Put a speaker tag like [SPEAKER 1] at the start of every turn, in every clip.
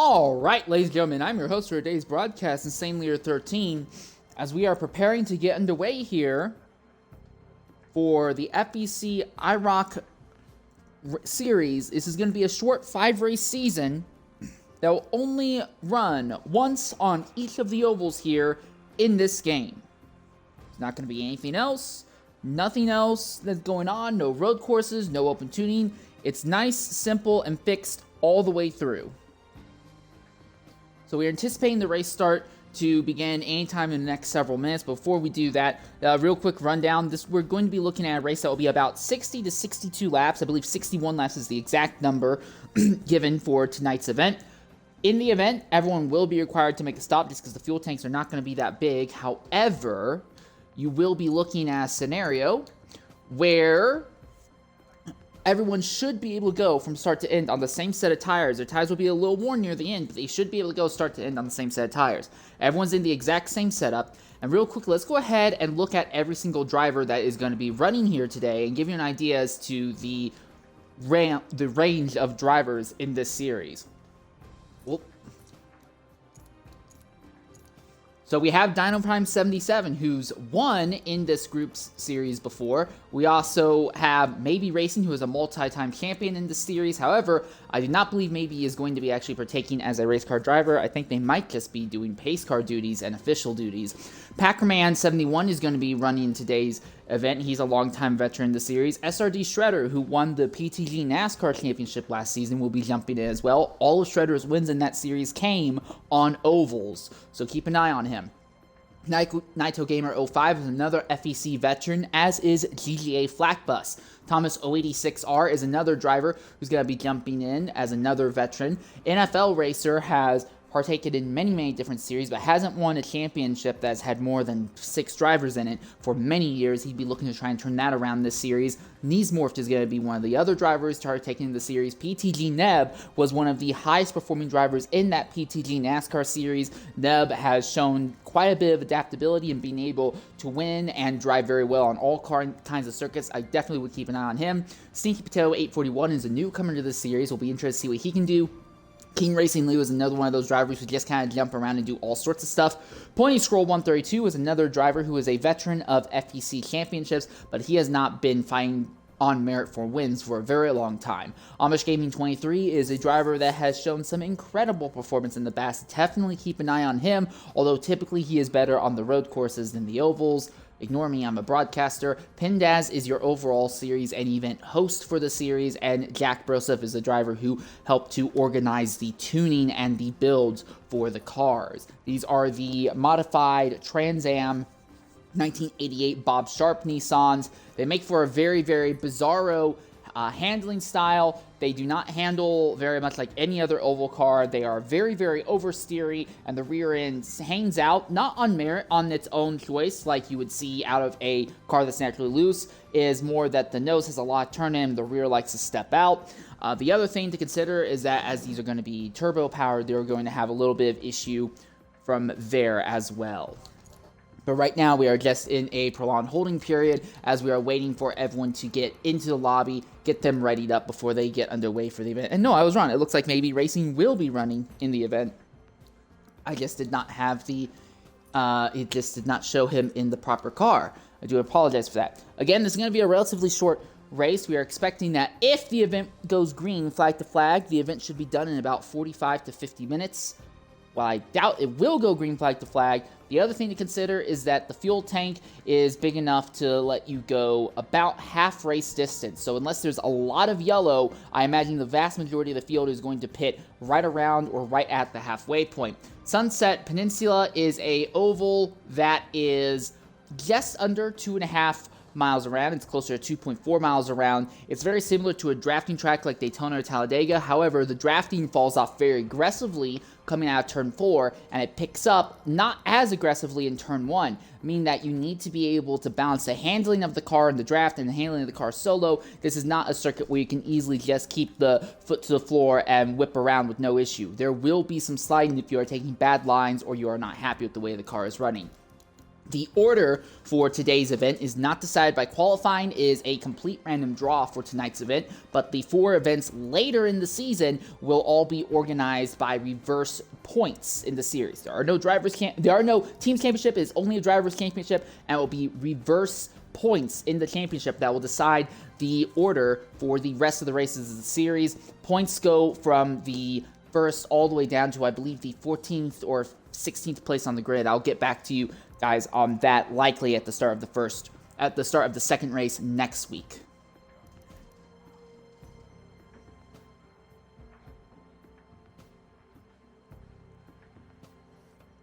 [SPEAKER 1] All right, ladies and gentlemen, I'm your host for today's broadcast, Insanely 13, as we are preparing to get underway here for the FEC IROC series. This is going to be a short 5-race season that will only run once on each of the ovals here in this game. It's not going to be anything else, nothing else that's going on, no road courses, no open tuning. It's nice, simple, and fixed all the way through. So we're anticipating the race start to begin anytime in the next several minutes. Before we do that, real quick rundown. We're going to be looking at a race that will be about 60 to 62 laps. I believe 61 laps is the exact number given for tonight's event. In the event, everyone will be required to make a stop just because the fuel tanks are not going to be that big. However, you will be looking at a scenario where everyone should be able to go from start to end on the same set of tires. Their tires will be a little worn near the end, but they should be able to go start to end on the same set of tires. Everyone's in the exact same setup. And real quick, let's go ahead and look at every single driver that is going to be running here today and give you an idea as to the range of drivers in this series. So we have Dino Prime 77, who's won in this group's series before. We also have Maybe Racing, who is a multi-time champion in this series. However, I do not believe Maybe is going to be actually partaking as a race car driver. I think they might just be doing pace car duties and official duties. Packerman 71 is going to be running today's event. He's a longtime veteran in the series. SRD Shredder, who won the PTG NASCAR Championship last season, will be jumping in as well. All of Shredder's wins in that series came on ovals, so keep an eye on him. Naito Gamer 05 is another FEC veteran, as is GGA Flackbus. Thomas 086R is another driver who's going to be jumping in as another veteran. NFL Racer has partaken in many different series, but hasn't won a championship that's had more than 6 drivers in it for many years. He'd be looking to try and turn that around this series. Kneesmorphed is going to be one of the other drivers partaking in the series. PTG Neb was one of the highest performing drivers in that PTG NASCAR series. Neb has shown quite a bit of adaptability and being able to win and drive very well on all kinds of circuits. I definitely would keep an eye on him. Sneaky Potato 841 is a newcomer to this series. We'll be interested to see what he can do. King Racing Lou is another one of those drivers who just kind of jump around and do all sorts of stuff. Pointy Scroll 132 is another driver who is a veteran of FEC championships, but he has not been fighting on merit for wins for a very long time. Amish Gaming 23 is a driver that has shown some incredible performance in the past. Definitely keep an eye on him, although typically he is better on the road courses than the ovals. Ignore me, I'm a broadcaster. Pindaz is your overall series and event host for the series, and Jack Broseph is the driver who helped to organize the tuning and the builds for the cars. These are the modified Trans Am 1988 Bob Sharp Nissans. They make for a very bizarro handling style. They do not handle very much like any other oval car. They are very oversteery, and the rear end hangs out, not on merit, on its own choice, like you would see out of a car that's naturally loose. Is more that the nose has a lot of turn in, the rear likes to step out. The other thing to consider is that as these are going to be turbo powered, they're going to have a little bit of issue from there as well. But right now, we are just in a prolonged holding period as we are waiting for everyone to get into the lobby, get them readied up before they get underway for the event. And no, I was wrong. It looks like Maybe Racing will be running in the event. I just did not have the, it just did not show him in the proper car. I do apologize for that. Again, this is going to be a relatively short race. We are expecting that if the event goes green, flag to flag, the event should be done in about 45 to 50 minutes. While I doubt it will go green flag to flag, the other thing to consider is that the fuel tank is big enough to let you go about half race distance. So unless there's a lot of yellow, I imagine the vast majority of the field is going to pit right around or right at the halfway point. Sunset Peninsula is a oval that is just under 2.5 miles around. It's closer to 2.4 miles around. It's very similar to a drafting track like Daytona or Talladega. However, the drafting falls off very aggressively coming out of turn 4, and it picks up not as aggressively in turn 1, meaning that you need to be able to balance the handling of the car in the draft and the handling of the car solo. This is not a circuit where you can easily just keep the foot to the floor and whip around with no issue. There will be some sliding if you are taking bad lines or you are not happy with the way the car is running. The order for today's event is not decided by qualifying, it is a complete random draw for tonight's event, but the 4 events later in the season will all be organized by reverse points in the series. There are no teams championship, it's only a drivers championship, and it will be reverse points in the championship that will decide the order for the rest of the races of the series. Points go from the first all the way down to, I believe, the 14th or 16th place on the grid. I'll get back to you guys on that likely at the start of the second race next week.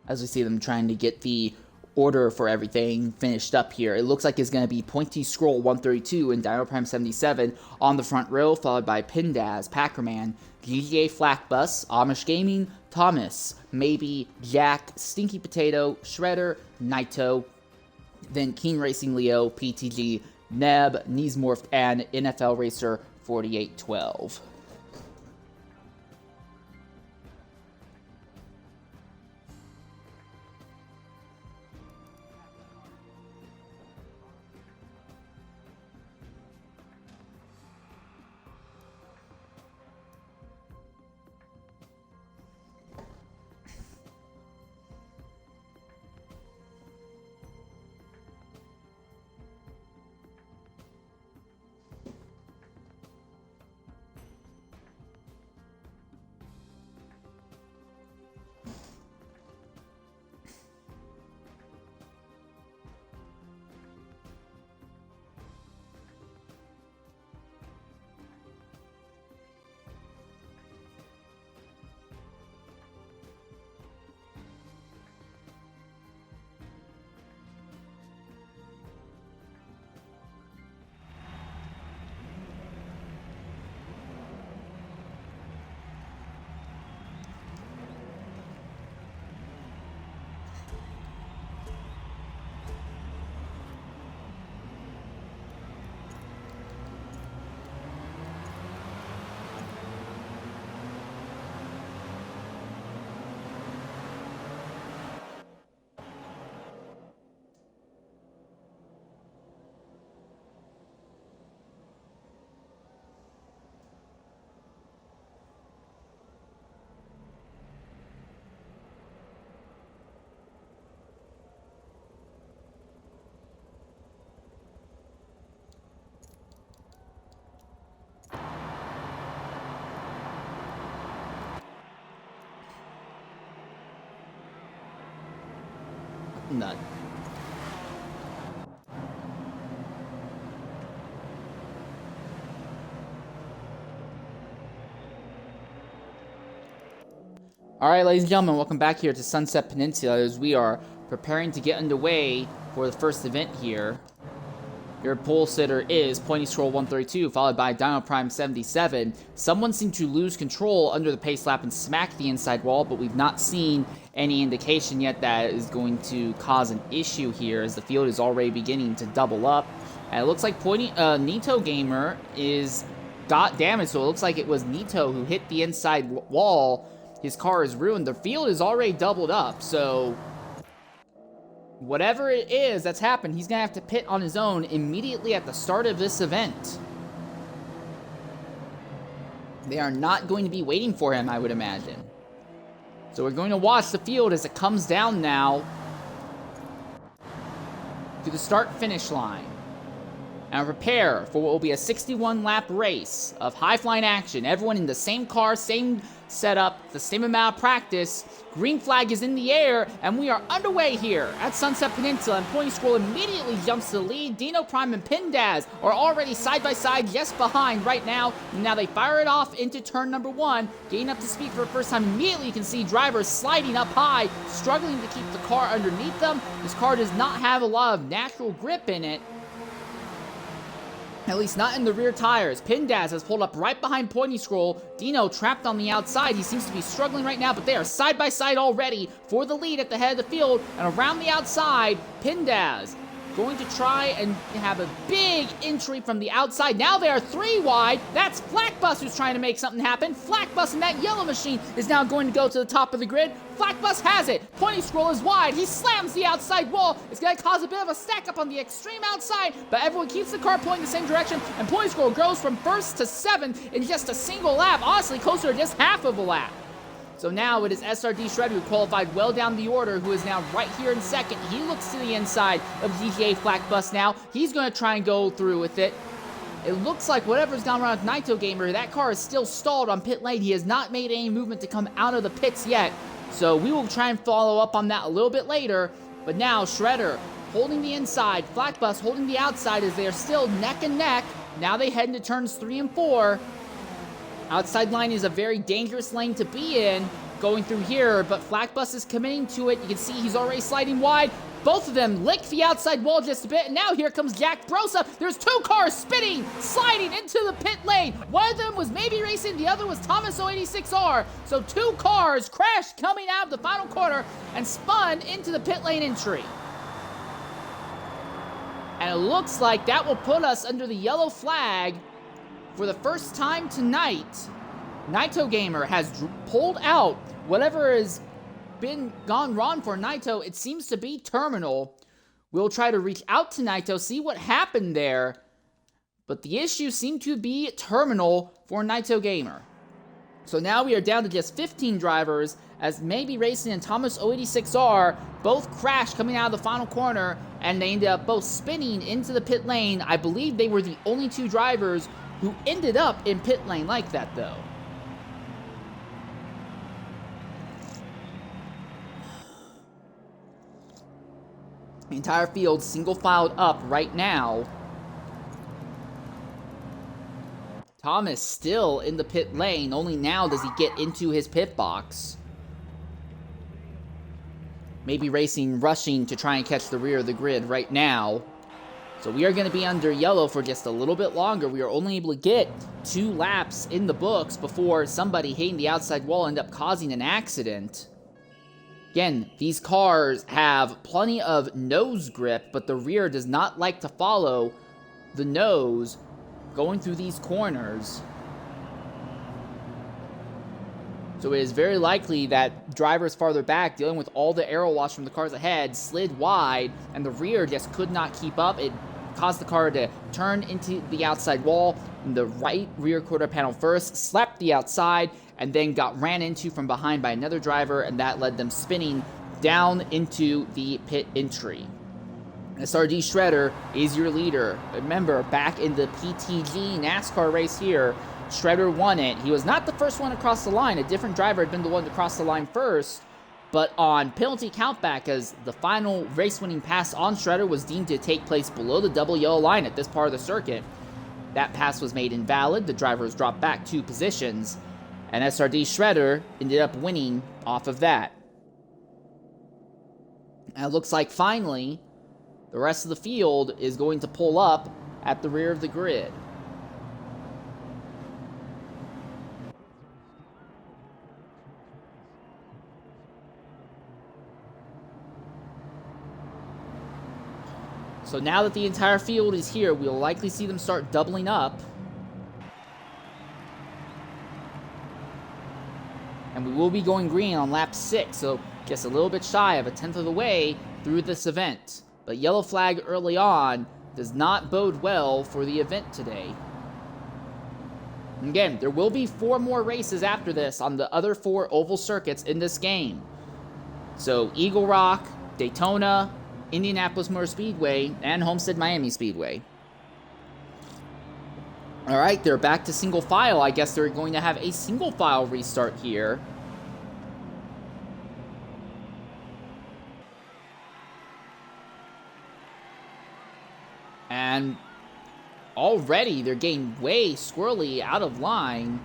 [SPEAKER 1] As we see them trying to get the order for everything finished up here, it looks like it's going to be Pointy Scroll 132 and Dino Prime 77 on the front row, followed by Pindaz, Packerman, GGA Flackbus, Amish Gaming, Thomas, Maybe, Jack, Stinky Potato, Shredder, Naito, then Keen Racing Leo, PTG, Neb, Kneesmorphed, and NFL Racer 4812. None. Alright, ladies and gentlemen, welcome back here to Sunset Peninsula as we are preparing to get underway for the first event here. Your pole sitter is Pointy Scroll 132, followed by Dino Prime 77. Someone seemed to lose control under the pace lap and smack the inside wall, but we've not seen any indication yet that is going to cause an issue here as the field is already beginning to double up. And it looks like Nito Gamer got damaged, so it looks like it was Nito who hit the inside wall. His car is ruined. The field is already doubled up, so whatever it is that's happened, he's going to have to pit on his own immediately at the start of this event. They are not going to be waiting for him, I would imagine. So we're going to watch the field as it comes down now to the start-finish line. And prepare for what will be a 61-lap race of high-flying action. Everyone in the same car, same setup, the same amount of practice. Green flag is in the air, and we are underway here at Sunset Peninsula. And Pointy Scroll immediately jumps to the lead. Dino Prime and Pindaz are already side by side, yes, behind right now. Now they fire it off into turn number 1, getting up to speed for the first time. Immediately you can see drivers sliding up high, struggling to keep the car underneath them. This car does not have a lot of natural grip in it. At least not in the rear tires. Pindaz has pulled up right behind Pointy Scroll. Dino trapped on the outside. He seems to be struggling right now, but they are side by side already for the lead at the head of the field. And around the outside, Pindaz going to try and have a big entry from the outside. Now they are 3 wide. That's Flackbus who's trying to make something happen. Flackbus and that yellow machine is now going to go to the top of the grid. Flackbus has it. Pointy Scroll is wide. He slams the outside wall. It's going to cause a bit of a stack up on the extreme outside, but everyone keeps the car pointing the same direction, and Pointy Scroll grows from 1st to 7th in just a single lap. Honestly, closer to just half of a lap. So now it is SRD Shredder who qualified well down the order, who is now right here in 2nd. He looks to the inside of GTA Flackbus now. He's going to try and go through with it. It looks like whatever's gone wrong with Naito Gamer, that car is still stalled on pit lane. He has not made any movement to come out of the pits yet. So we will try and follow up on that a little bit later. But now Shredder holding the inside, Flackbus holding the outside as they are still neck and neck. Now they head into turns 3 and 4. Outside line is a very dangerous lane to be in going through here, but Flackbus is committing to it. You can see he's already sliding wide. Both of them lick the outside wall just a bit, and now here comes Jack Brosa. There's 2 cars spinning, sliding into the pit lane. One of them was Maybe Racing, the other was Thomas 086R. So 2 cars crashed coming out of the final corner and spun into the pit lane entry. And it looks like that will put us under the yellow flag. For the first time tonight, Naito Gamer has pulled out whatever has been gone wrong for Naito. It seems to be terminal. We'll try to reach out to Naito, see what happened there. But the issue seemed to be terminal for Naito Gamer. So now we are down to just 15 drivers, as Maybe Racing and Thomas 086R both crashed coming out of the final corner, and they ended up both spinning into the pit lane. I believe they were the only 2 drivers who ended up in pit lane like that, though. The entire field single-filed up right now. Thomas still in the pit lane. Only now does he get into his pit box. Maybe Racing rushing to try and catch the rear of the grid right now. So we are going to be under yellow for just a little bit longer. We are only able to get 2 laps in the books before somebody hitting the outside wall ended up causing an accident. Again, these cars have plenty of nose grip, but the rear does not like to follow the nose going through these corners. So it is very likely that drivers farther back, dealing with all the aero wash from the cars ahead, slid wide, and the rear just could not keep up. It caused the car to turn into the outside wall in the right rear quarter panel first, slapped the outside, and then got ran into from behind by another driver, and that led them spinning down into the pit entry. SRD Shredder is your leader. Remember, back in the PTG NASCAR race here, Shredder won it. He was not the first one across the line. A different driver had been the one to cross the line first, but on penalty countback, as the final race-winning pass on Shredder was deemed to take place below the double yellow line at this part of the circuit, that pass was made invalid. The driver was dropped back 2 positions, and SRD Shredder ended up winning off of that. And it looks like finally the rest of the field is going to pull up at the rear of the grid. So now that the entire field is here, we'll likely see them start doubling up. And we will be going green on lap 6, so just a little bit shy of a 10th of the way through this event. But yellow flag early on does not bode well for the event today. Again, there will be 4 more races after this on the other 4 oval circuits in this game. So Eagle Rock, Daytona, Indianapolis Motor Speedway, and Homestead Miami Speedway. Alright, they're back to single file. I guess they're going to have a single file restart here. And already they're getting way squirrely out of line.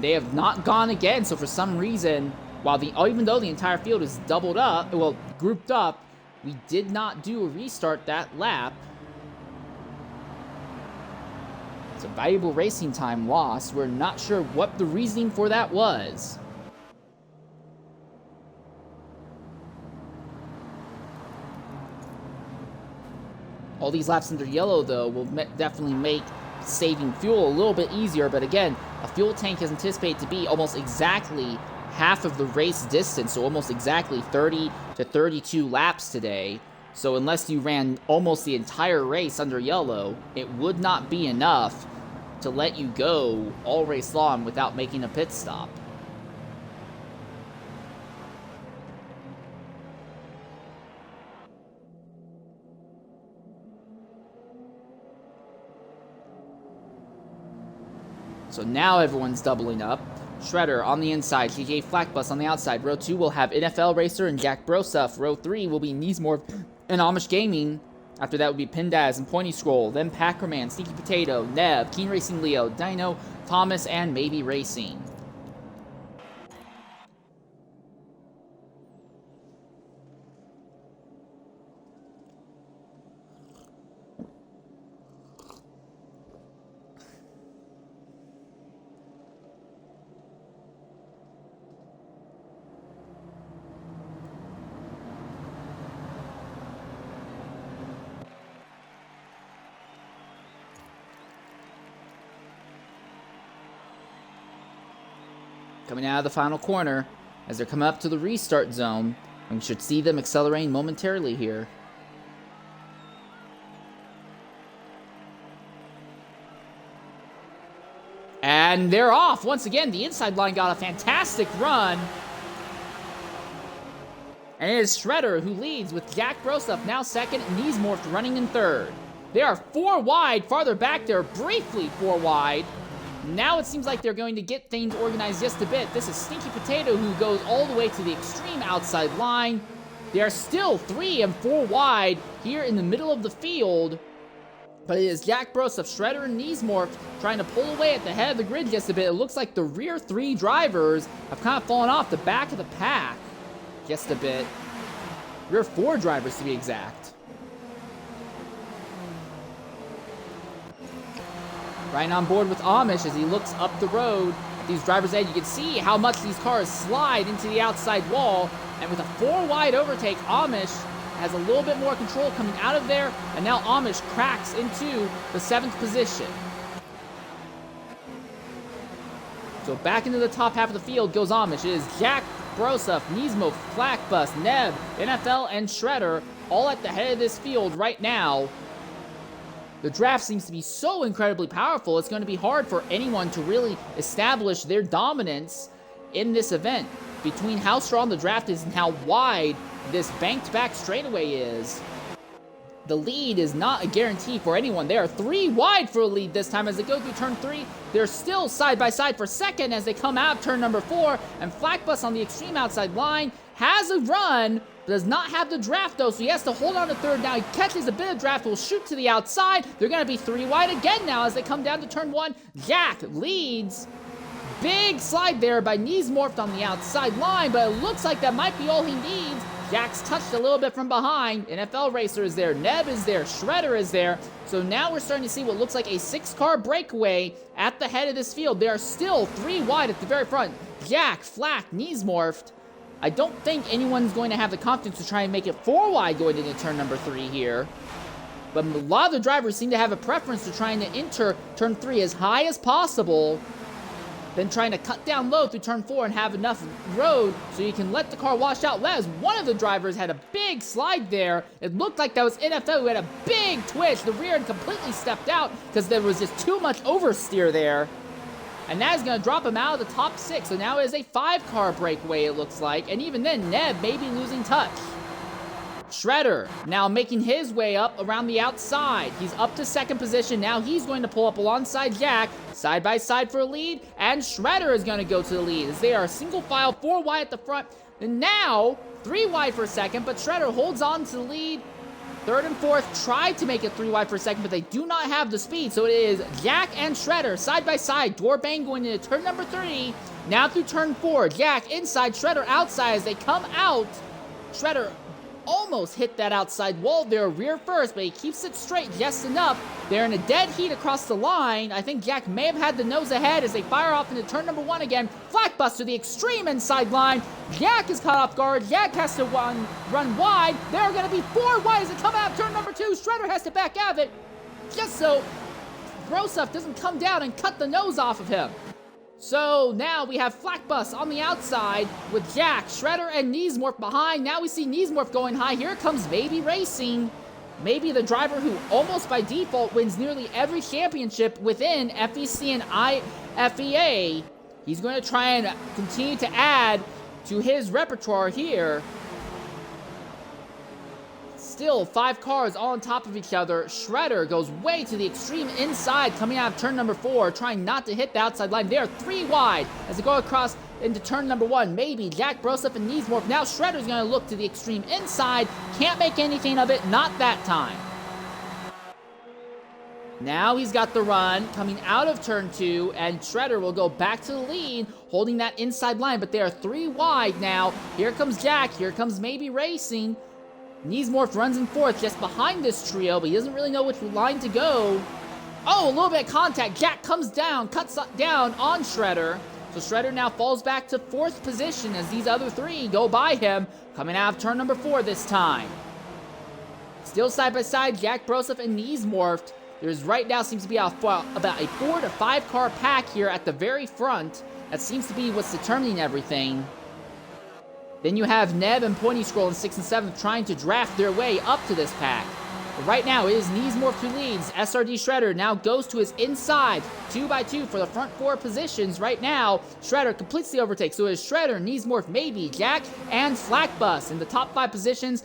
[SPEAKER 1] They have not gone again, so for some reason, even though the entire field is doubled up, well, grouped up, we did not do a restart that lap. It's a valuable racing time lost. We're not sure what the reasoning for that was. All these laps under yellow, though, will definitely make saving fuel a little bit easier. But again, a fuel tank is anticipated to be almost exactly half of the race distance, so almost exactly 30 to 32 laps today. So unless you ran almost the entire race under yellow, it would not be enough to let you go all race long without making a pit stop. So now everyone's doubling up. Shredder on the inside, GJ Flackbus on the outside. Row 2 will have NFL Racer and Jack Broseph. Row 3 will be Neesmore and Amish Gaming. After that would be Pindaz and Pointy Scroll. Then Packerman, Sneaky Potato, Nev, Keen Racing Leo, Dino, Thomas, and Maybe Racing. Coming out of the final corner as they're coming up to the restart zone, and we should see them accelerating momentarily here. And they're off. Once again, the inside line got a fantastic run. And it is Shredder who leads with Jack Broseph now second and Neesmorph running in third. They are 4 wide. Farther back, they're briefly 4 wide. Now it seems like they're going to get things organized just a bit. This is Stinky Potato who goes all the way to the extreme outside line. They are still 3 and 4 wide here in the middle of the field. But it is Jack Broseph, Shredder, and Neesmorph trying to pull away at the head of the grid just a bit. It looks like the rear 3 drivers have kind of fallen off the back of the pack just a bit. Rear 4 drivers to be exact. Right on board with Amish as he looks up the road at these drivers' edge. You can see how much these cars slide into the outside wall. And with a 4 wide overtake, Amish has a little bit more control coming out of there. And now Amish cracks into the 7th position. So back into the top half of the field goes Amish. It is Jack Broseph, Neesmo, Flackbus, Neb, NFL, and Shredder all at the head of this field right now. The draft seems to be so incredibly powerful, it's going to be hard for anyone to really establish their dominance in this event. Between how strong the draft is and how wide this banked back straightaway is, the lead is not a guarantee for anyone. They are 3 wide for a lead this time as they go through turn 3. They're still side by side for second as they come out of turn number 4. And Flackbus on the extreme outside line has a run, does not have the draft though, so he has to hold on to third. Now he catches a bit of draft, will shoot to the outside. They're going to be 3 wide again now as they come down to turn 1. Jack leads. Big slide there by Neesmorph on the outside line, but it looks like that might be all he needs. Jack's touched a little bit from behind. NFL Racer is there. Neb is there. Shredder is there. So now we're starting to see what looks like a 6-car breakaway at the head of this field. They are still 3 wide at the very front. Jack, Flack, Neesmorphed. I don't think anyone's going to have the confidence to try and make it 4 wide going into turn number 3 here. But a lot of the drivers seem to have a preference to trying to enter turn 3 as high as possible, then trying to cut down low through turn 4 and have enough road so you can let the car wash out. As one of the drivers had a big slide there. It looked like that was NFL who had a big twitch. The rear end completely stepped out because there was just too much oversteer there. And that is going to drop him out of the top 6. So now it is a 5-car breakaway, it looks like. And even then, Neb may be losing touch. Shredder now making his way up around the outside. He's up to 2nd position. Now he's going to pull up alongside Jack, side by side for a lead. And Shredder is going to go to the lead as they are single file, 4 wide at the front. And now 3 wide for a second, but Shredder holds on to the lead. 3rd and 4th tried to make it 3 wide for a second, but they do not have the speed. So it is Jack and Shredder side by side. Doorbang going into turn number 3. Now through turn 4. Jack inside, Shredder outside as they come out. Shredder almost hit that outside wall there, rear first, but he keeps it straight just enough. They're in a dead heat across the line. I think Jack may have had the nose ahead as they fire off into turn number 1 again. Flak bus to the extreme inside line. Jack is caught off guard. Jack has to run wide. They're going to be 4 wide as they come out of turn number 2. Shredder has to back out of it just so Broseph doesn't come down and cut the nose off of him. So now we have Flak Bus on the outside with Jack, Shredder, and Neesmorph behind. Now we see Neesmorph going high. Here comes Maybe Racing. Maybe the driver who almost by default wins nearly every championship within FEC and IFEA. He's going to try and continue to add to his repertoire here. Still 5 cars all on top of each other. Shredder goes way to the extreme inside coming out of turn number 4, trying not to hit the outside line. They are 3 wide as they go across into turn number 1. Maybe Jack, Broseph, and Neesmorph. Now Shredder's going to look to the extreme inside. Can't make anything of it, not that time. Now he's got the run coming out of turn 2, and Shredder will go back to the lead, holding that inside line, but they are 3 wide now. Here comes Jack, here comes Maybe Racing. Neesmorph runs in 4th just behind this trio, but he doesn't really know which line to go. Oh, a little bit of contact. Jack comes down, cuts down on Shredder. So Shredder now falls back to 4th position as these other 3 go by him, coming out of turn number 4 this time. Still side by side, Jack, Broseph, and Neesmorph. There's right now seems to be about a 4 to 5 car pack here at the very front. That seems to be what's determining everything. Then you have Neb and Pointy Scroll in 6th and 7th trying to draft their way up to this pack. But right now it is Neesmorph who leads. SRD Shredder now goes to his inside 2x2 for the front 4 positions. Right now, Shredder completes the overtake. So it is Shredder, Neesmorph, Maybe, Jack, and Flak Bus in the top 5 positions.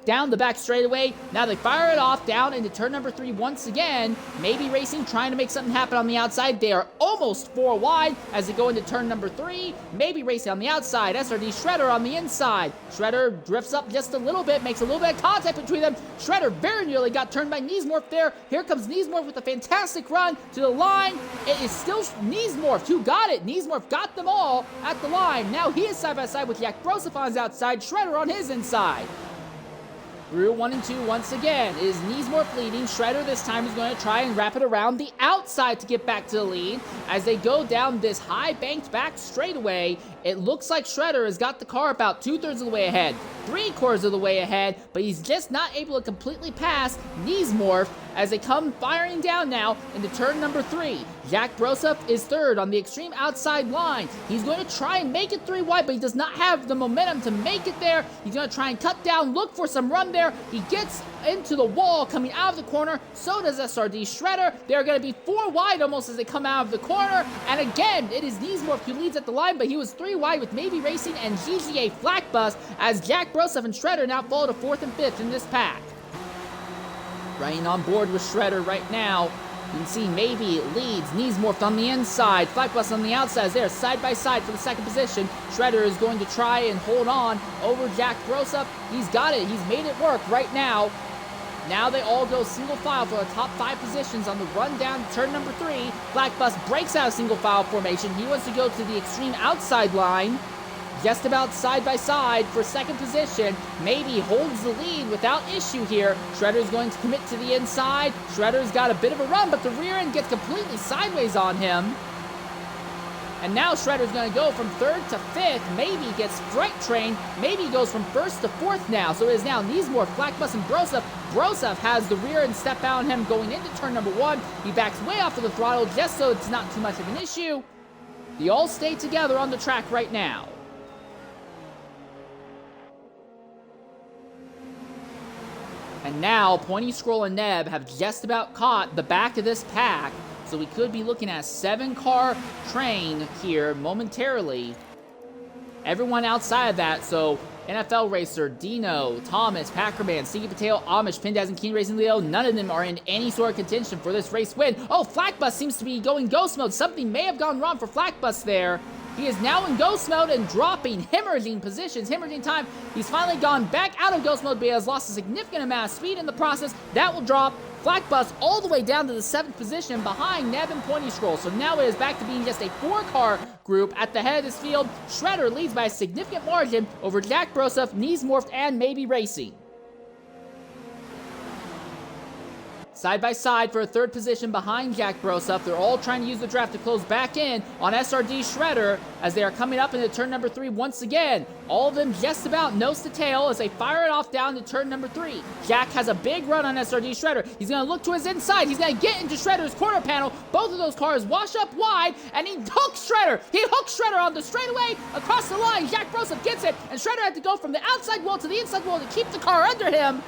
[SPEAKER 1] Down the back straightaway. Now they fire it off down into turn number 3 once again. Maybe Racing trying to make something happen on the outside. They are almost 4 wide as they go into turn number 3. Maybe Racing on the outside. SRD Shredder on the inside. Shredder drifts up just a little bit, makes a little bit of contact between them. Shredder very nearly got turned by Neesmorph there. Here comes Neesmorph with a fantastic run to the line. It is still Neesmorph who got it. Neesmorph got them all at the line. Now he is side by side with Jack Broseph on his outside. Shredder on his inside. Through 1 and 2 once again. It is Neesmorph leading. Shredder this time is going to try and wrap it around the outside to get back to the lead. As they go down this high banked back straightaway, it looks like Shredder has got the car about 2/3 of the way ahead, 3/4 of the way ahead, but he's just not able to completely pass Neesmorph as they come firing down now into turn number 3. Jack Broseph is 3rd on the extreme outside line. He's going to try and make it 3 wide, but he does not have the momentum to make it there. He's going to try and cut down, look for some run there. He gets into the wall coming out of the corner. So does SRD Shredder. They're going to be 4 wide almost as they come out of the corner. And again, it is Neesmorph who leads at the line, but he was 3 wide with Maybe Racing and GGA Flak Bus as Jack Broseph and Shredder now fall to 4th and 5th in this pack. Running on board with Shredder right now. You can see Maybe leads, Neesmorph on the inside, Flak Bus on the outside. They're side by side for the 2nd position. Shredder is going to try and hold on over Jack Broseph. He's got it. He's made it work right now. Now they all go single file for the top 5 positions on the run down to turn number 3. Flak Bus breaks out of single file formation. He wants to go to the extreme outside line. Just about side by side for 2nd position. Maybe holds the lead without issue here. Shredder's going to commit to the inside. Shredder's got a bit of a run, but the rear end gets completely sideways on him. And now Shredder's going to go from 3rd to 5th. Maybe gets freight trained. Maybe goes from 1st to 4th now. So it is now Neesmorph, Flak Bus, and Broseph. Broseph has the rear end step out on him going into turn number 1. He backs way off of the throttle just so it's not too much of an issue. They all stay together on the track right now. And now, Pointy Scroll and Neb have just about caught the back of this pack, so we could be looking at a 7-car train here momentarily. Everyone outside of that, so NFL Racer, Dino, Thomas, Packerman, Sigi Patel, Amish, Pindaz, and Keen Racing Leo, none of them are in any sort of contention for this race win. Oh, Flak Bus seems to be going ghost mode. Something may have gone wrong for Flak Bus there. He is now in ghost mode and dropping, hemorrhaging positions, hemorrhaging time. He's finally gone back out of ghost mode, but he has lost a significant amount of speed in the process. That will drop Flak Bus all the way down to the 7th position behind Neb and Pointy Scroll. So now it is back to being just a 4-car group at the head of this field. Shredder leads by a significant margin over Jack Broseph, Neesmorph, and Maybe Racing. Side by side for a 3rd position behind Jack Broseph. They're all trying to use the draft to close back in on SRD Shredder as they are coming up into turn number 3 once again. All of them just about nose to tail as they fire it off down to turn number 3. Jack has a big run on SRD Shredder. He's going to look to his inside. He's going to get into Shredder's quarter panel. Both of those cars wash up wide, and he hooks Shredder. He hooks Shredder on the straightaway across the line. Jack Broseph gets it, and Shredder had to go from the outside wall to the inside wall to keep the car under him.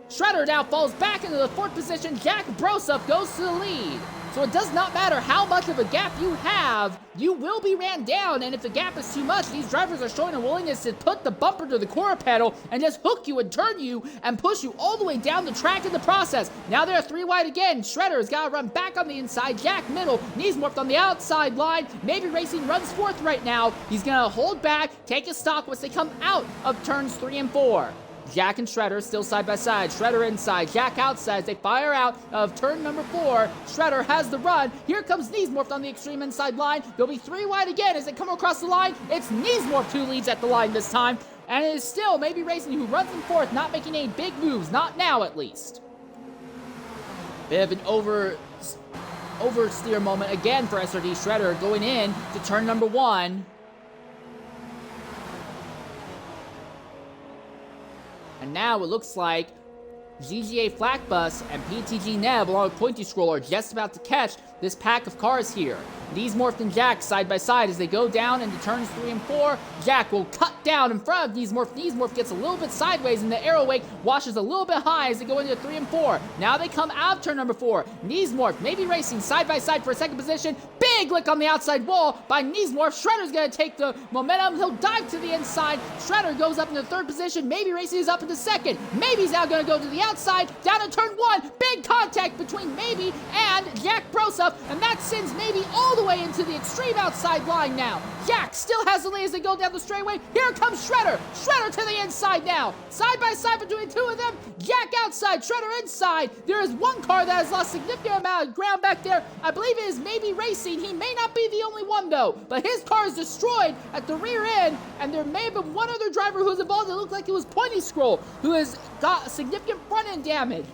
[SPEAKER 1] Shredder now falls back into the 4th position. Jack Broseph goes to the lead. So it does not matter how much of a gap you have, you will be ran down, and if the gap is too much, these drivers are showing a willingness to put the bumper to the quarter panel and just hook you and turn you and push you all the way down the track in the process. Now they're 3 wide again. Shredder's got to run back on the inside. Jack middle. Neesmorph on the outside line. Maybe Racing runs 4th right now. He's going to hold back, take a stock once they come out of turns 3 and 4. Jack and Shredder still side by side. Shredder inside, Jack outside. As they fire out of turn number 4. Shredder has the run. Here comes Neesmorph on the extreme inside line. They'll be 3 wide again as they come across the line. It's Neesmorph who leads at the line this time. And it is still Maybe Racing who runs in 4th, not making any big moves. Not now, at least. Bit of an oversteer moment again for SRD Shredder going in to turn number 1. And now it looks like GGA Flak Bus and PTG Neb along with Pointy Scroll are just about to catch this pack of cars here. Neesmorph and Jack side by side as they go down into turns 3 and 4. Jack will cut down in front of Neesmorph. Neesmorph gets a little bit sideways and the arrow wake washes a little bit high as they go into 3 and 4. Now they come out of turn number 4. Neesmorph, Maybe Racing side by side for a 2nd position. Big lick on the outside wall by Neesmorph. Shredder's going to take the momentum. He'll dive to the inside. Shredder goes up into 3rd position. Maybe Racing is up into 2nd. Maybe's now going to go to the outside. Down to turn 1. Big contact between Maybe and Jack Broseph, and that sends Maybe all the way into the extreme outside line now. Jack still has the lead as they go down the straightaway. Here comes Shredder. Shredder to the inside now. Side by side between 2 of them. Jack outside, Shredder inside. There is one car that has lost significant amount of ground back there. I believe it is Maybe Racing. He may not be the only one though, but his car is destroyed at the rear end, and there may have been one other driver who was involved. It looked like it was Pointy Scroll, who has got significant front end damage.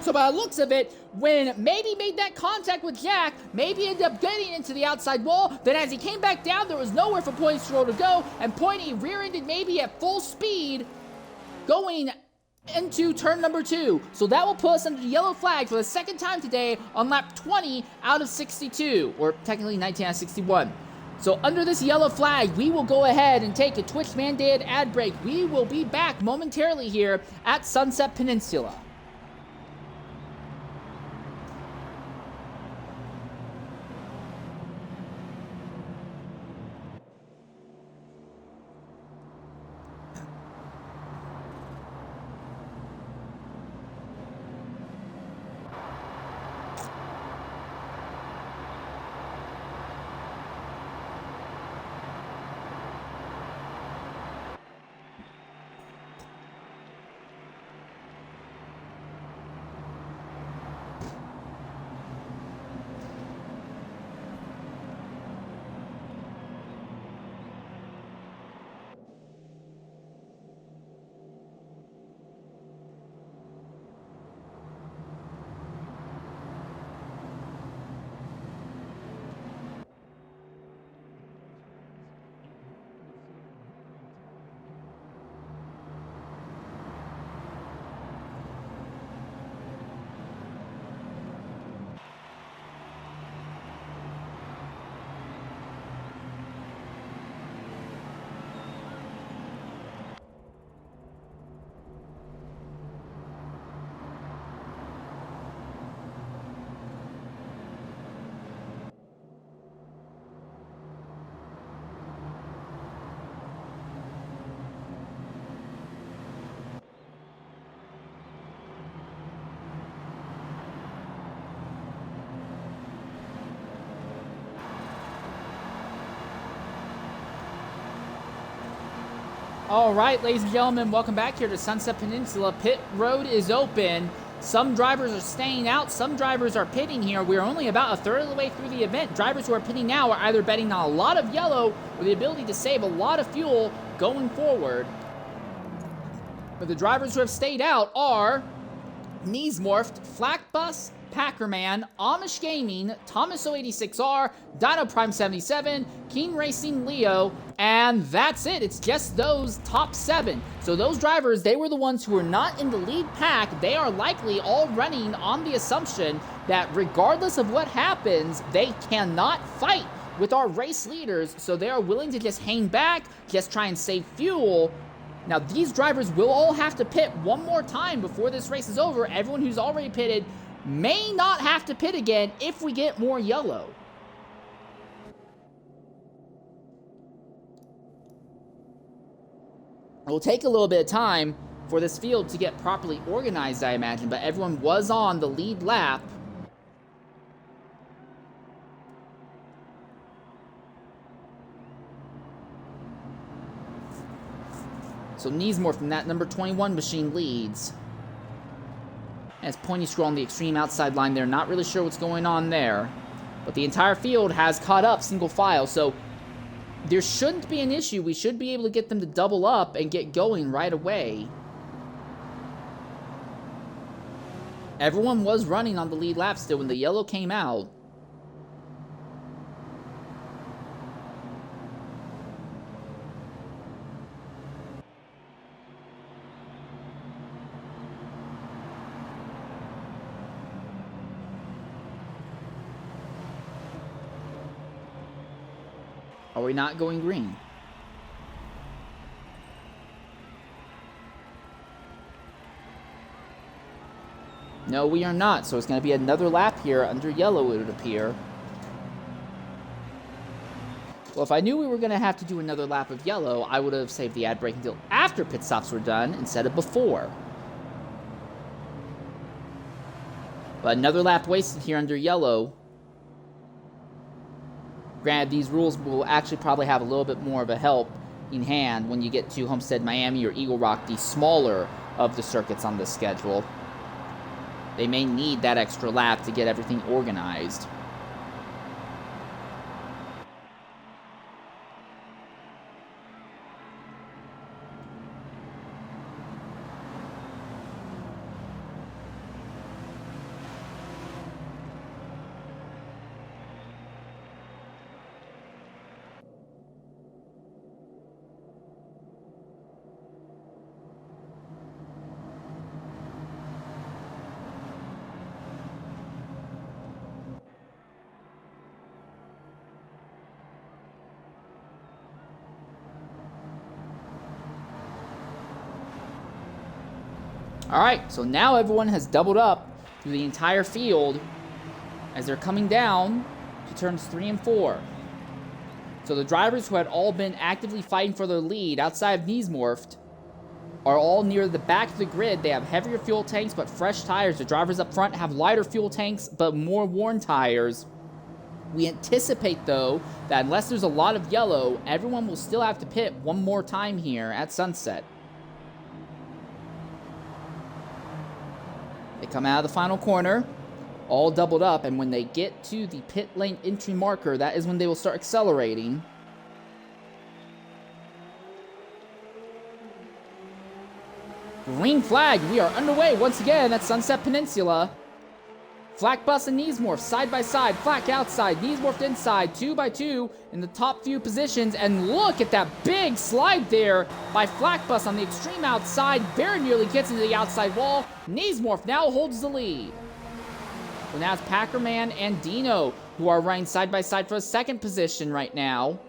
[SPEAKER 1] So by the looks of it, when Maybe made that contact with Jack, Maybe ended up getting into the outside wall. Then as he came back down, there was nowhere for Pointy Scroll to go, and Pointy rear-ended Maybe at full speed, going into turn number 2. So that will put us under the yellow flag for the 2nd time today on lap 20 out of 62, or technically 19 out of 61. So under this yellow flag, we will go ahead and take a Twitch-mandated ad break. We will be back momentarily here at Sunset Peninsula. All right, ladies and gentlemen, welcome back here to Sunset Peninsula. Pit road is open. Some drivers are staying out. Some drivers are pitting here. We're only about a third of the way through the event. Drivers who are pitting now are either betting on a lot of yellow or the ability to save a lot of fuel going forward. But the drivers who have stayed out are Kneesmorphed, Flakbus, Packerman, Amish Gaming, Thomas 086R, Dino Prime 77, Keen Racing Leo, and that's it. It's just those top 7. So those drivers, they were the ones who were not in the lead pack. They are likely all running on the assumption that regardless of what happens, they cannot fight with our race leaders. So they are willing to just hang back, just try and save fuel. Now, these drivers will all have to pit one more time before this race is over. Everyone who's already pitted may not have to pit again if we get more yellow. It will take a little bit of time for this field to get properly organized, I imagine, but everyone was on the lead lap. So Kneesmore from that number 21 machine leads. As Pointy Screw on the extreme outside line, they're not really sure what's going on there. But the entire field has caught up single file, so there shouldn't be an issue. We should be able to get them to double up and get going right away. Everyone was running on the lead lap still when the yellow came out. Are we not going green? No, we are not. So it's going to be another lap here under yellow, it would appear. Well, if I knew we were going to have to do another lap of yellow, I would have saved the ad break until after pit stops were done instead of before. But another lap wasted here under yellow. Granted, these rules will actually probably have a little bit more of a help in hand when you get to Homestead Miami or Eagle Rock, the smaller of the circuits on this schedule. They may need that extra lap to get everything organized. Alright, so now everyone has doubled up through the entire field as they're coming down to turns 3 and 4. So the drivers who had all been actively fighting for their lead outside of Kneesmorphed are all near the back of the grid. They have heavier fuel tanks but fresh tires. The drivers up front have lighter fuel tanks but more worn tires. We anticipate, though, that unless there's a lot of yellow, everyone will still have to pit one more time here at sunset. They come out of the final corner, all doubled up, and when they get to the pit lane entry marker, that is when they will start accelerating. Green flag, we are underway once again at Sunset Peninsula. Flakbus and Kneesmorph side by side, Flak outside, Kneesmorphed inside, 2 by 2 in the top few positions, and look at that big slide there by Flakbus on the extreme outside, very nearly gets into the outside wall. Kneesmorph now holds the lead. So now it's Packerman and Dino who are running side by side for a second position right now.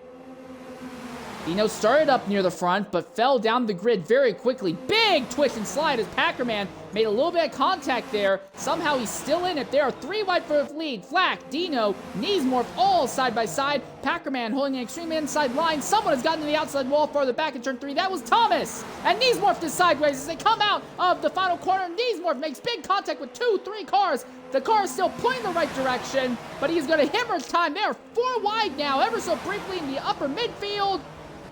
[SPEAKER 1] Dino started up near the front, but fell down the grid very quickly. Big twitch and slide as Packerman made a little bit of contact there. Somehow he's still in it. There are 3 wide for the lead. Flak, Dino, Kneesmorph all side by side. Packerman holding an extreme inside line. Someone has gotten to the outside wall farther back in turn 3. That was Thomas. And Kneesmorph is sideways as they come out of the final corner. Kneesmorph makes big contact with 2-3 cars. The car is still pointing the right direction, but he's going to hammer his time. They are 4 wide now, ever so briefly in the upper midfield.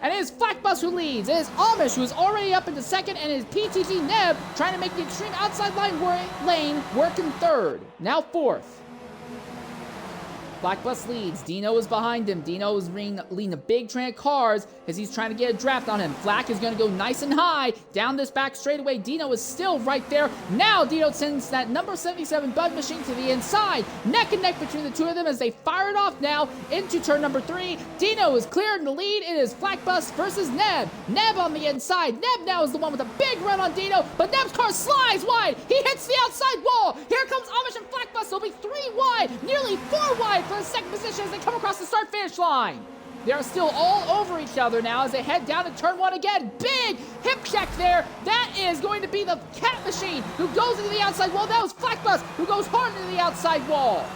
[SPEAKER 1] And it is Flackbus who leads. It is Amish who is already up into second, and it is PTT Neb trying to make the extreme outside lane work in third. Now fourth. Flackbus leads. Dino is behind him. Dino is leading a big train of cars as he's trying to get a draft on him. Flack is going to go nice and high down this back straightaway. Dino is still right there. Now Dino sends that number 77 bug machine to the inside. Neck and neck between the two of them as they fire it off now into turn number 3. Dino is cleared in the lead. It is Flackbus versus Neb. Neb on the inside. Neb now is the one with a big run on Dino, but Neb's car slides wide. He hits the outside wall. Here comes Amish and Flackbus. They'll be 3 wide, nearly 4 wide for the second position as they come across the start-finish line. They are still all over each other now as they head down to turn 1 again. Big hip check there. That is going to be the cat machine who goes into the outside wall. That was Flackbus who goes hard into the outside wall.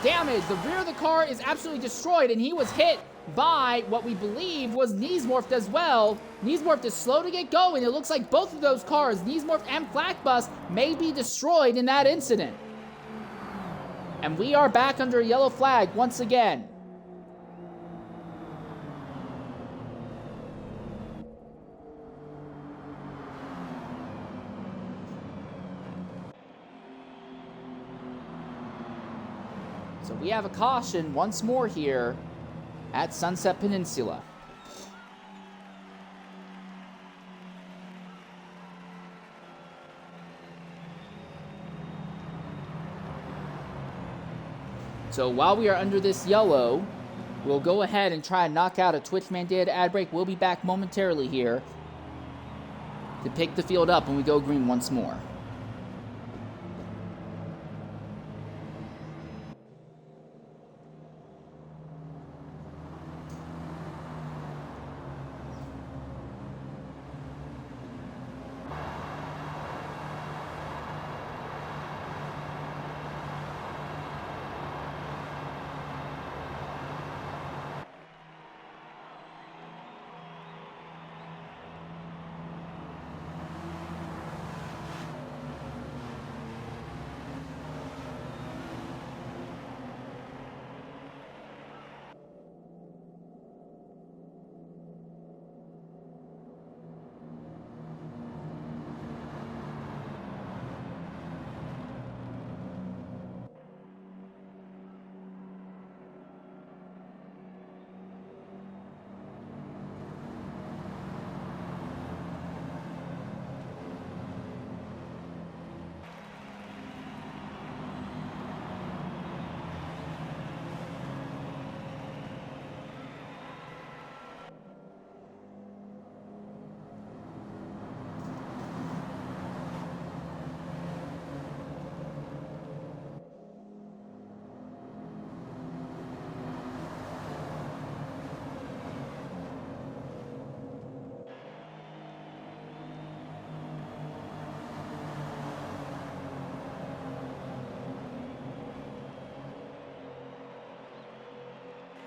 [SPEAKER 1] Damage. The rear of the car is absolutely destroyed, and he was hit by what we believe was Kneesmorphed as well. Kneesmorphed is slow to get going. It looks like both of those cars, Kneesmorphed and Flackbus, may be destroyed in that incident. And we are back under a yellow flag once again. So we have a caution once more here at Sunset Peninsula. So while we are under this yellow, we'll go ahead and try and knock out a Twitch mandated ad break. We'll be back momentarily here to pick the field up when we go green once more.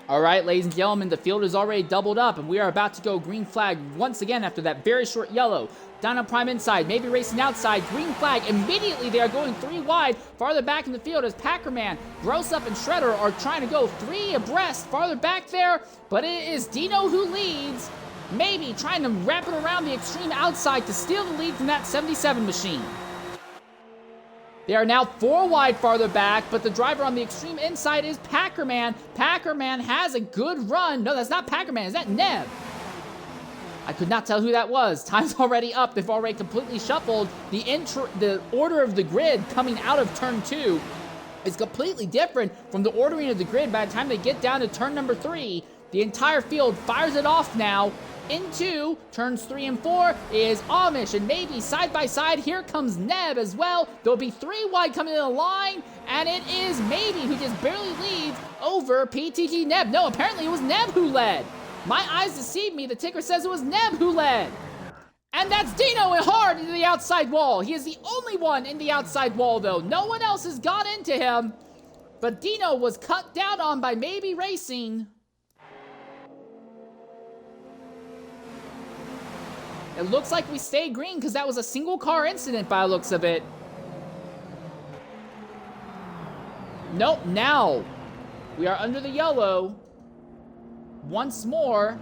[SPEAKER 1] All right, ladies and gentlemen, the field is already doubled up, and we are about to go green flag once again after that very short yellow. Dino Prime inside, maybe racing outside, green flag. Immediately they are going 3 wide. Farther back in the field as Packerman, Gross Up, and Shredder are trying to go 3 abreast farther back there, but it is Dino who leads. Maybe trying to wrap it around the extreme outside to steal the lead from that 77 machine. They are now 4 wide farther back, but the driver on the extreme inside is Packerman. Packerman has a good run. No, that's not Packerman. Is that Neb? I could not tell who that was. Time's already up. They've already completely shuffled. The order of the grid coming out of turn 2 is completely different from the ordering of the grid by the time they get down to turn number 3. The entire field fires it off now. Into turns 3 and 4 is Amish, and maybe side by side, here comes Neb as well. There'll be 3 wide coming in the line, and it is Maybe who just barely leads over PTT Neb. No, apparently it was Neb who led. My eyes deceived me. The ticker says it was Neb who led. And that's Dino and hard into the outside wall. He is the only one in the outside wall, though. No one else has gone into him. But Dino was cut down on by Maybe Racing. It looks like we stay green because that was a single car incident by the looks of it. Nope, now we are under the yellow. once more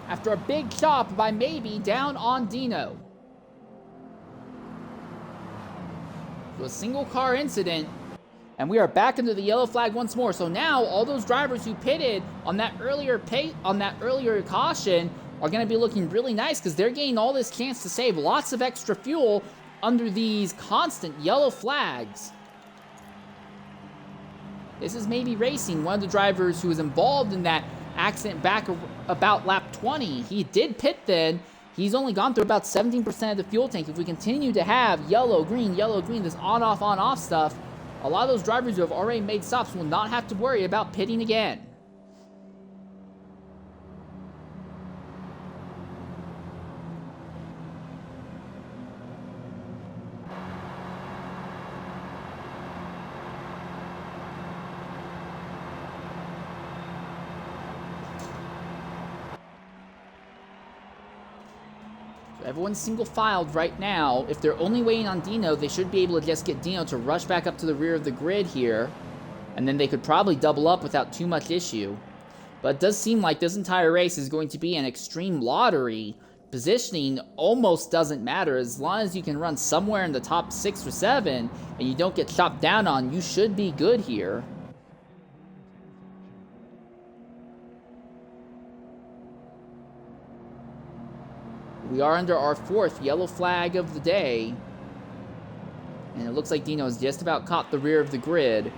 [SPEAKER 1] after a big chop by Maybe down on Dino. So a single car incident, and we are back into the yellow flag once more. So now all those drivers who pitted on that earlier caution are going to be looking really nice because they're getting all this chance to save lots of extra fuel under these constant yellow flags. This is Maybe Racing, one of the drivers who was involved in that accident back about lap 20. He did pit then. He's only gone through about 17% of the fuel tank. If we continue to have yellow, green, this on-off stuff, a lot of those drivers who have already made stops will not have to worry about pitting again. Everyone's single-filed right now. If they're only waiting on Dino, they should be able to just get Dino to rush back up to the rear of the grid here. And then they could probably double up without too much issue. But it does seem like this entire race is going to be an extreme lottery. Positioning almost doesn't matter. As long as you can run somewhere in the top 6 or 7 and you don't get chopped down on, you should be good here. We are under our 4th yellow flag of the day. And it looks like Dino has just about caught the rear of the grid.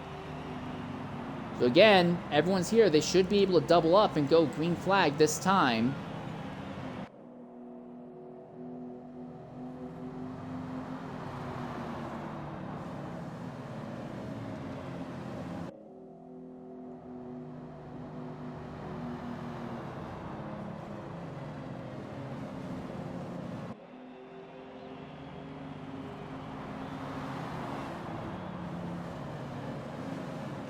[SPEAKER 1] So again, everyone's here. They should be able to double up and go green flag this time.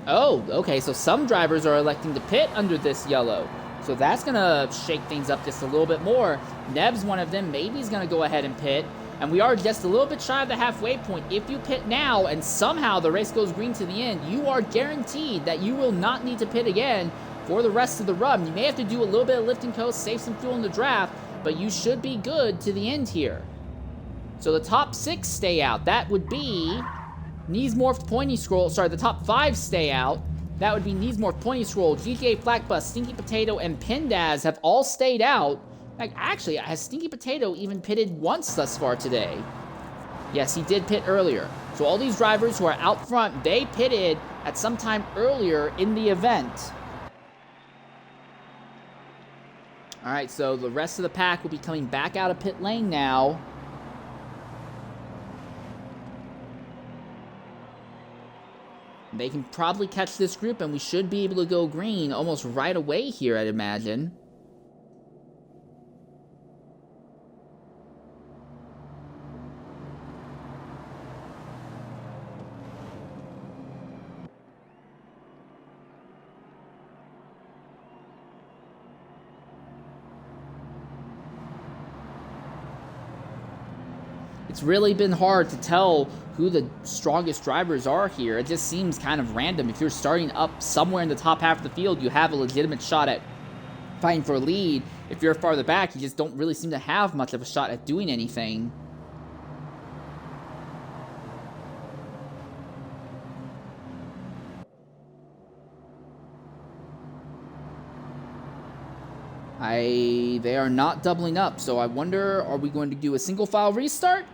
[SPEAKER 1] Oh, okay, so some drivers are electing to pit under this yellow. So that's going to shake things up just a little bit more. Neb's one of them. Maybe he's going to go ahead and pit. And we are just a little bit shy of the halfway point. If you pit now and somehow the race goes green to the end, you are guaranteed that you will not need to pit again for the rest of the run. You may have to do a little bit of lift and coast, save some fuel in the draft, but you should be good to the end here. So the top 6 stay out. That would be Knees Morphed, Pointy Scroll. Sorry, the top 5 stay out. That would be Knees Morphed, Pointy Scroll, GTA Flak Bus, Stinky Potato, and Pindaz have all stayed out. Like, actually, has Stinky Potato even pitted once thus far today? Yes, he did pit earlier. So all these drivers who are out front, they pitted at some time earlier in the event. All right, so the rest of the pack will be coming back out of pit lane now. They can probably catch this group, and we should be able to go green almost right away here, I'd imagine. It's really been hard to tell who the strongest drivers are here. It just seems kind of random. If you're starting up somewhere in the top half of the field, you have a legitimate shot at fighting for a lead. If you're farther back, you just don't really seem to have much of a shot at doing anything. They are not doubling up, so I wonder, are we going to do a single file restart?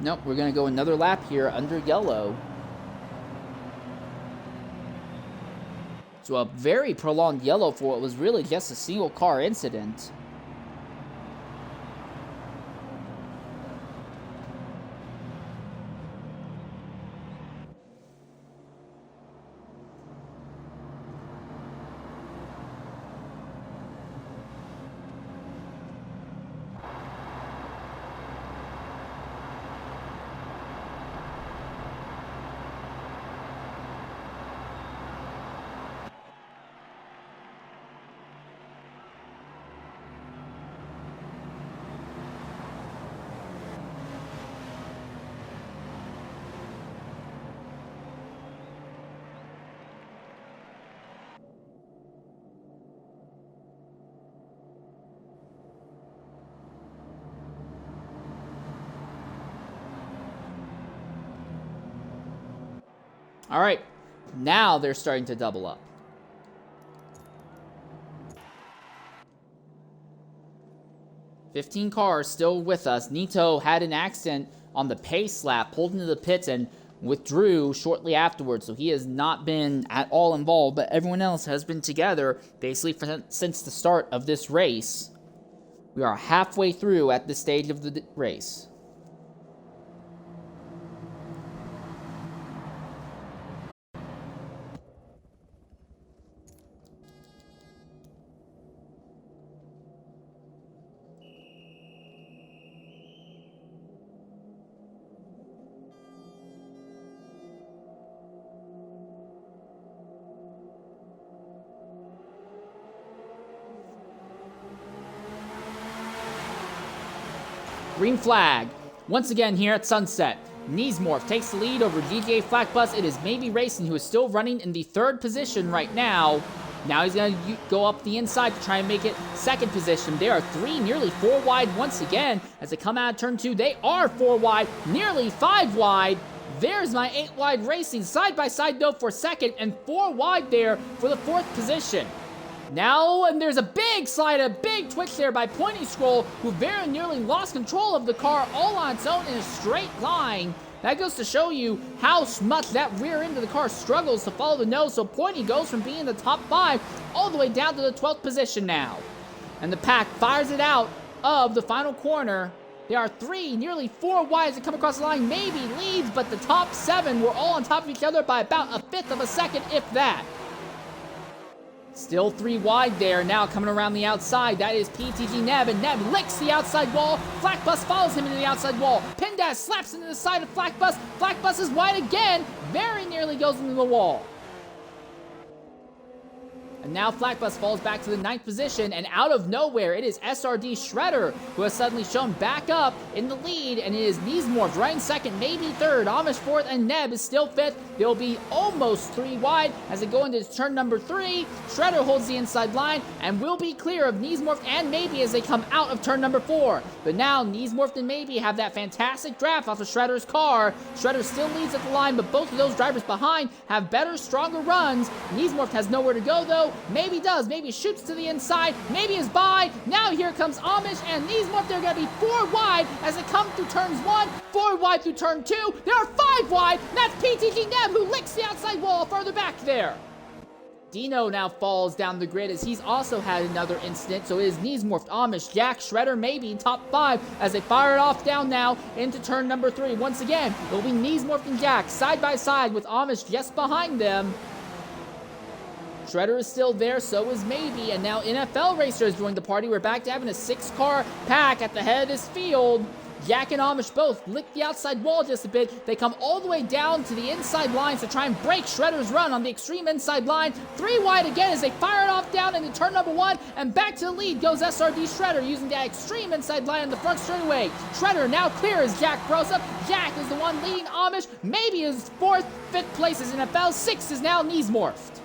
[SPEAKER 1] Nope, we're going to go another lap here under yellow. So a very prolonged yellow for what was really just a single car incident. All right, now they're starting to double up. "15 cars still with us. Nito had an accident on the pace lap, pulled into the pits, and withdrew shortly afterwards, so he has not been at all involved, but everyone else has been together basically since the start of this race. We are halfway through at this stage of the race. Green flag. Once again here at Sunset. Neesmorph takes the lead over GTA Flakbus. It is Maybe Racing who is still running in the 3rd position right now. Now he's going to go up the inside to try and make it 2nd position. They are 3, nearly 4 wide once again. As they come out of turn 2, they are 4 wide, nearly 5 wide. There's my 8 wide Racing. Side by side though for 2nd and 4 wide there for the 4th position. Now, and there's a big slide, a big twitch there by Pointy Scroll, who very nearly lost control of the car all on its own in a straight line. That goes to show you how much that rear end of the car struggles to follow the nose, so Pointy goes from being in the top 5 all the way down to the 12th position now. And the pack fires it out of the final corner. There are 3, nearly 4 wide as they come across the line. Maybe leads, but the top 7 were all on top of each other by about a 1/5 of a second, if that. Still 3 wide there, now coming around the outside. That is PTG Neb, and Neb licks the outside wall. Flakbus follows him into the outside wall. Pindash slaps into the side of Flakbus. Flakbus is wide again, very nearly goes into the wall. And now Flakbus falls back to the 9th position, and out of nowhere, it is SRD Shredder who has suddenly shown back up in the lead, and it is Neesmorph right in 2nd, maybe 3rd, Amish 4th, and Neb is still 5th. They'll be almost 3 wide as they go into turn number 3. Shredder holds the inside line and will be clear of Neesmorph and Maybe as they come out of turn number 4. But now Neesmorph and Maybe have that fantastic draft off of Shredder's car. Shredder still leads at the line, but both of those drivers behind have better, stronger runs. Neesmorph has nowhere to go though. Maybe does. Maybe shoots to the inside. Maybe is by. Now here comes Amish and Neesmorph. They're going to be 4 wide as they come through turns 1, 4 wide through turn 2. There are 5 wide. That's PTG Neb who licks the outside wall further back there. Dino now falls down the grid as he's also had another incident. So it is Neesmorph, Amish, Jack, Shredder, Maybe top 5 as they fire it off down now into turn number 3. Once again, it will be Neesmorph and Jack side by side with Amish just behind them. Shredder is still there, so is Maybe, and now NFL Racer has joined the party. We're back to having a 6-car pack at the head of this field. Jack and Amish both lick the outside wall just a bit. They come all the way down to the inside lines to try and break Shredder's run on the extreme inside line. 3 wide again as they fire it off down into turn number 1, and back to the lead goes SRD Shredder using that extreme inside line on the front straightaway. Shredder now clear as Jack throws up. Jack is the one leading Amish. Maybe is 4th, 5th place is NFL, 6th is now Neesmorphed.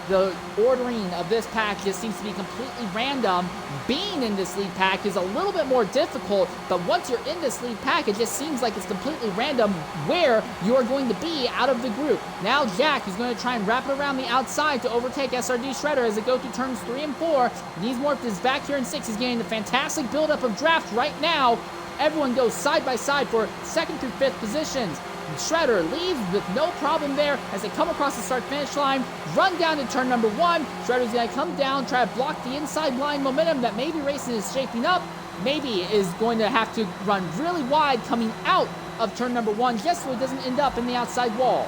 [SPEAKER 1] The ordering of this pack just seems to be completely random. Being in this lead pack is a little bit more difficult, but once you're in this lead pack, it just seems like it's completely random where you're going to be out of the group. Now Jack is going to try and wrap it around the outside to overtake SRD Shredder as they go through turns 3 and 4. Neesmorph is back here in 6. He's getting the fantastic buildup of draft right now. Everyone goes side by side for 2nd through 5th positions. Shredder leads with no problem there as they come across the start-finish line, run down to turn number 1. Shredder's going to come down, try to block the inside line momentum that Maybe Racing is shaping up. Maybe is going to have to run really wide coming out of turn number 1 just so it doesn't end up in the outside wall.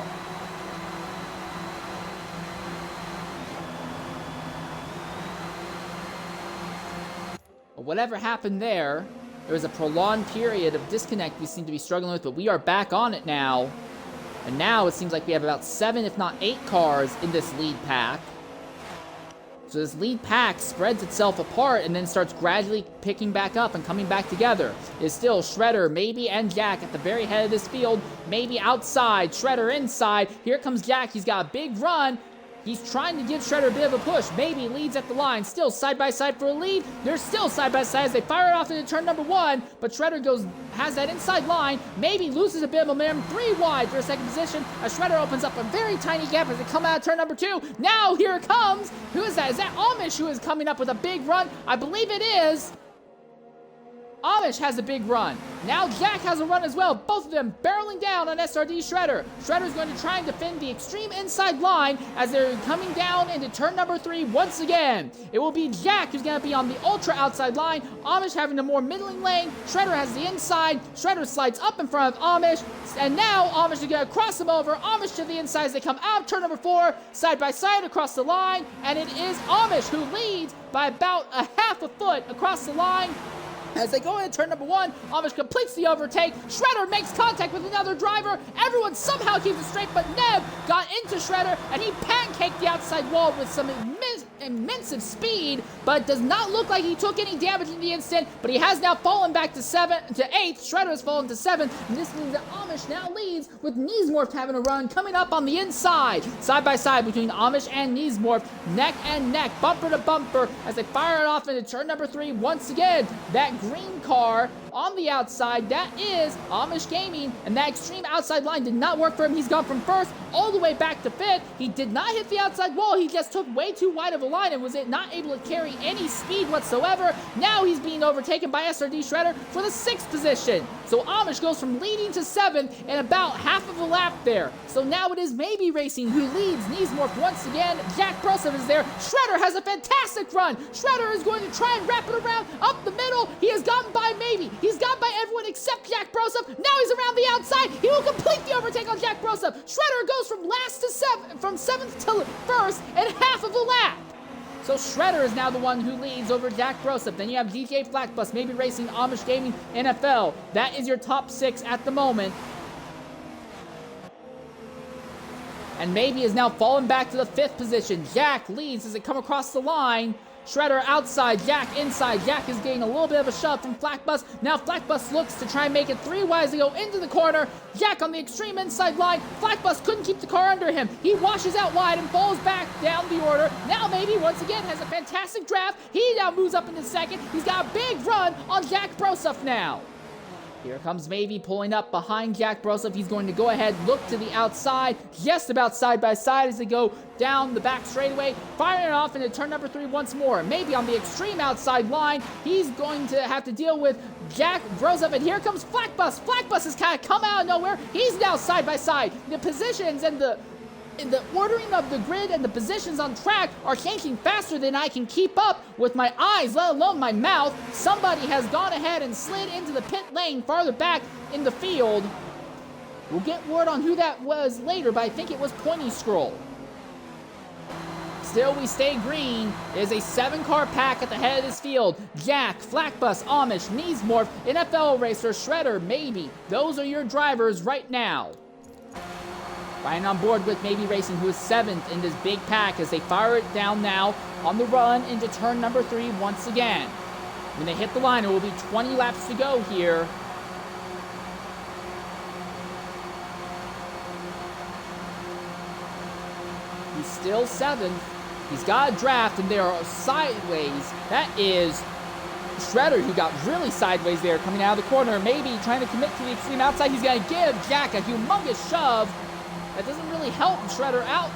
[SPEAKER 1] Whatever happened there, there was a prolonged period of disconnect we seem to be struggling with, but we are back on it now. And now it seems like we have about 7, if not 8 cars in this lead pack. So this lead pack spreads itself apart and then starts gradually picking back up and coming back together. It's still Shredder, Maybe, and Jack at the very head of this field. Maybe outside, Shredder inside. Here comes Jack. He's got a big run. He's trying to give Shredder a bit of a push. Maybe leads at the line. Still side by side for a lead. They're still side by side as they fire it off into turn number 1. But Shredder has that inside line. Maybe loses a bit of momentum. 3 wide for a second position as Shredder opens up a very tiny gap as they come out of turn number 2. Now here it comes. Who is that? Is that Amish who is coming up with a big run? I believe it is. Amish has a big run. Now Jack has a run as well. Both of them barreling down on SRD Shredder. Shredder's going to try and defend the extreme inside line as they're coming down into turn number 3 once again. It will be Jack who's going to be on the ultra outside line. Amish having the more middling lane. Shredder has the inside. Shredder slides up in front of Amish. And now Amish is going to cross him over. Amish to the inside as they come out of turn number 4. Side by side across the line. And it is Amish who leads by about a half a foot across the line. As they go into turn number 1, Amish completes the overtake. Shredder makes contact with another driver. Everyone somehow keeps it straight, but Neb got into Shredder, and he pancaked the outside wall with some immense speed, but does not look like he took any damage in the instant, but he has now fallen back to 8th. Shredder has fallen to 7th, and this means that Amish now leads with Neesmorph having a run coming up on the inside. Side by side between Amish and Neesmorph, neck and neck, bumper to bumper, as they fire it off into turn number 3 once again. That green car on the outside, that is Amish Gaming, and that extreme outside line did not work for him. He's gone from 1st all the way back to 5th. He did not hit the outside wall. He just took way too wide of a line and was not able to carry any speed whatsoever. Now he's being overtaken by SRD Shredder for the 6th position. So Amish goes from leading to 7th in about half of a lap there. So now it is Maybe Racing who leads Neesmorph once again. Jack Broseph is there. Shredder has a fantastic run. Shredder is going to try and wrap it around up the middle. He has gotten by Maybe. He's gotten by everyone except Jack Broseph. Now he's around the outside. He will complete the overtake on Jack Broseph. Shredder goes from last to 7th, from 7th to 1st in half of a lap. So Shredder is now the one who leads over Jack Broseph. Then you have DJ Flatbus, Maybe Racing, Amish Gaming, NFL. That is your top 6 at the moment. And Maybe is now fallen back to the 5th position. Jack leads as they come across the line. Shredder outside, Jack inside. Jack is getting a little bit of a shove from Flackbus. Now Flackbus looks to try and make it 3 wide as they go into the corner. Jack on the extreme inside line. Flackbus couldn't keep the car under him. He washes out wide and falls back down the order. Now Maybe once again has a fantastic draft. He now moves up into 2nd. He's got a big run on Jack Broseph now. Here comes Maybe pulling up behind Jack Broseph. He's going to go ahead, look to the outside, just about side by side as they go down the back straightaway, firing it off into turn number 3 once more. Maybe on the extreme outside line, he's going to have to deal with Jack Broseph, and here comes Flackbus. Flackbus has kind of come out of nowhere. He's now side by side. The positions and the ordering of the grid and the positions on track are changing faster than I can keep up with my eyes, let alone my mouth. Somebody has gone ahead and slid into the pit lane farther back in the field. We'll get word on who that was later, but I think it was Pointy Scroll. Still, we stay green. There's a 7-car pack at the head of this field. Jack, Flackbus, Amish, Neesmorph, NFL Racer, Shredder, Maybe. Those are your drivers right now. Riding on board with Maybe Racing, who is 7th in this big pack as they fire it down now on the run into turn number 3 once again. When they hit the line, it will be 20 laps to go here. He's still 7th. He's got a draft, and they are sideways. That is Shredder, who got really sideways there coming out of the corner. Maybe trying to commit to the extreme outside. He's going to give Jack a humongous shove. That doesn't really help Shredder out.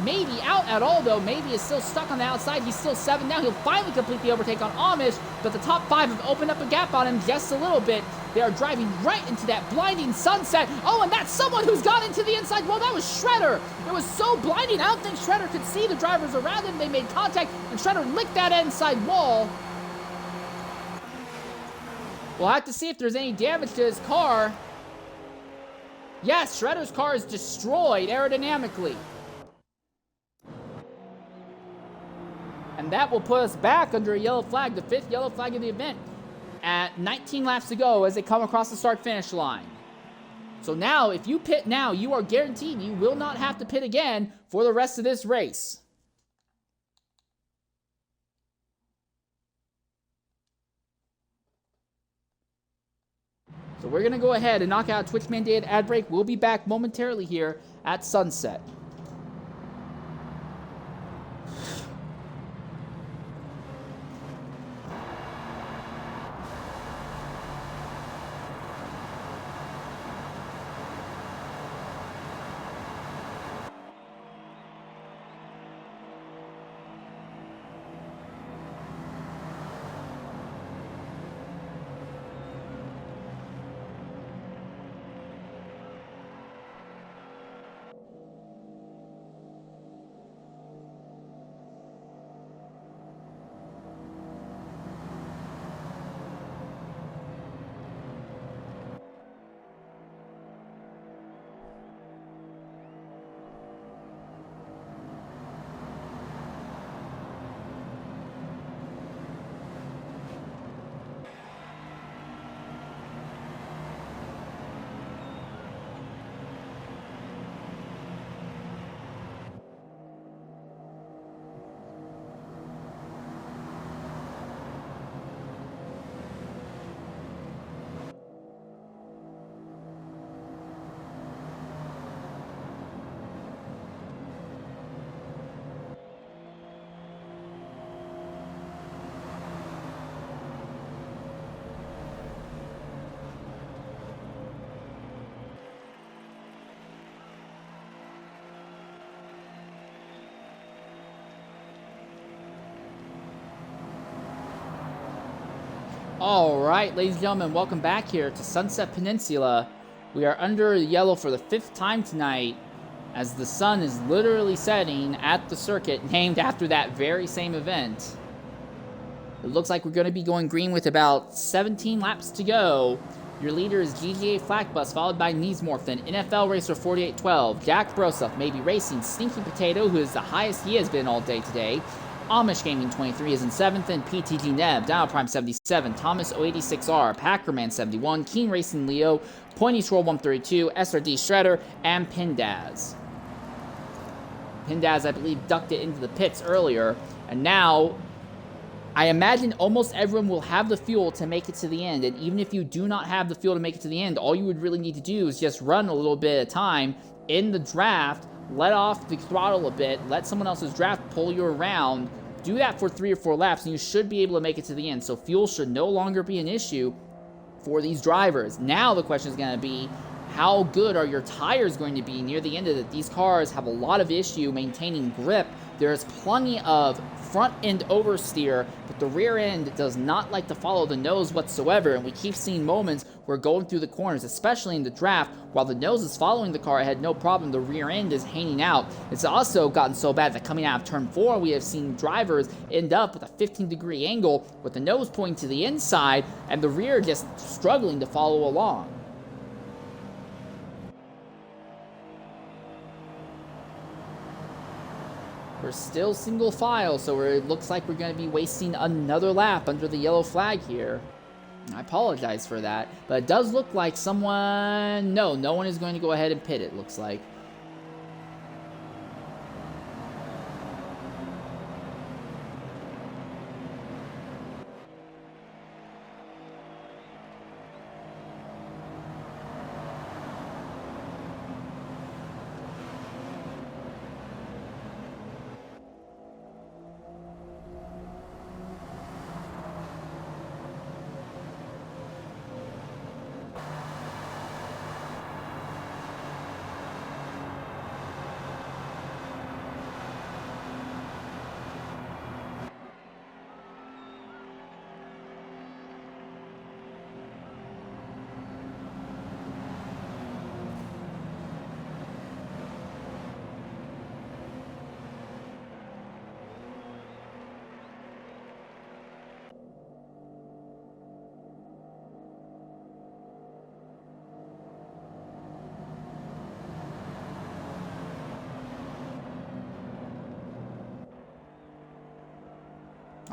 [SPEAKER 1] Maybe out at all, though. Maybe is still stuck on the outside. He's still 7 now. He'll finally complete the overtake on Amish, but the top 5 have opened up a gap on him just a little bit. They are driving right into that blinding sunset. Oh, and that's someone who's gone into the inside wall. That was Shredder. It was so blinding. I don't think Shredder could see the drivers around him. They made contact, and Shredder licked that inside wall. We'll have to see if there's any damage to his car. Yes, Shredder's car is destroyed aerodynamically. And that will put us back under a yellow flag, the 5th yellow flag of the event, at 19 laps to go as they come across the start-finish line. So now, if you pit now, you are guaranteed you will not have to pit again for the rest of this race. So we're going to go ahead and knock out a Twitch-mandated ad break. We'll be back momentarily here at sunset. Alright, ladies and gentlemen, welcome back here to Sunset Peninsula. We are under yellow for the 5th time tonight, as the sun is literally setting at the circuit named after that very same event. It looks like we're going to be going green with about 17 laps to go. Your leader is GGA Flackbus, followed by Neesmorphin, NFL Racer 4812, Jack Broseph, Maybe Racing, Stinky Potato, who is the highest he has been all day today. Amish Gaming 23 is in 7th, and PTG Neb, Dino Prime 77, Thomas 086R, Packerman 71, Keen Racing Leo, Pointy Troll 132, SRD Shredder, and Pindaz. Pindaz, I believe, ducked it into the pits earlier, and now I imagine almost everyone will have the fuel to make it to the end, and even if you do not have the fuel to make it to the end, all you would really need to do is just run a little bit at a time in the draft, let off the throttle a bit, let someone else's draft pull you around, do that for 3 or 4 laps, and you should be able to make it to the end. So fuel should no longer be an issue for these drivers. Now the question is going to be, how good are your tires going to be near the end of it? These cars have a lot of issue maintaining grip. There's plenty of front end oversteer, but the rear end does not like to follow the nose whatsoever, and we keep seeing moments where going through the corners, especially in the draft, while the nose is following the car ahead, no problem, the rear end is hanging out. It's also gotten so bad that coming out of turn 4, we have seen drivers end up with a 15-degree angle with the nose pointing to the inside and the rear just struggling to follow along. We're still single file, so it looks like we're going to be wasting another lap under the yellow flag here. I apologize for that, but it does look like someone... No one is going to go ahead and pit, it looks like.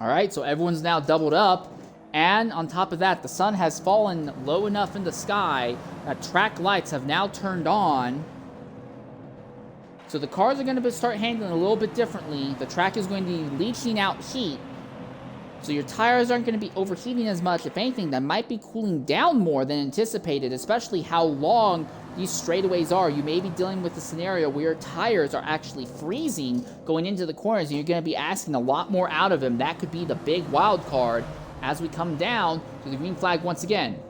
[SPEAKER 1] Alright, so everyone's now doubled up, and on top of that, the sun has fallen low enough in the sky that track lights have now turned on. So the cars are going to start handling a little bit differently. The track is going to be leaching out heat, so your tires aren't going to be overheating as much. If anything, that might be cooling down more than anticipated, especially how long these straightaways are. You may be dealing with a scenario where your tires are actually freezing going into the corners, and you're going to be asking a lot more out of them. That could be the big wild card as we come down to the green flag once again.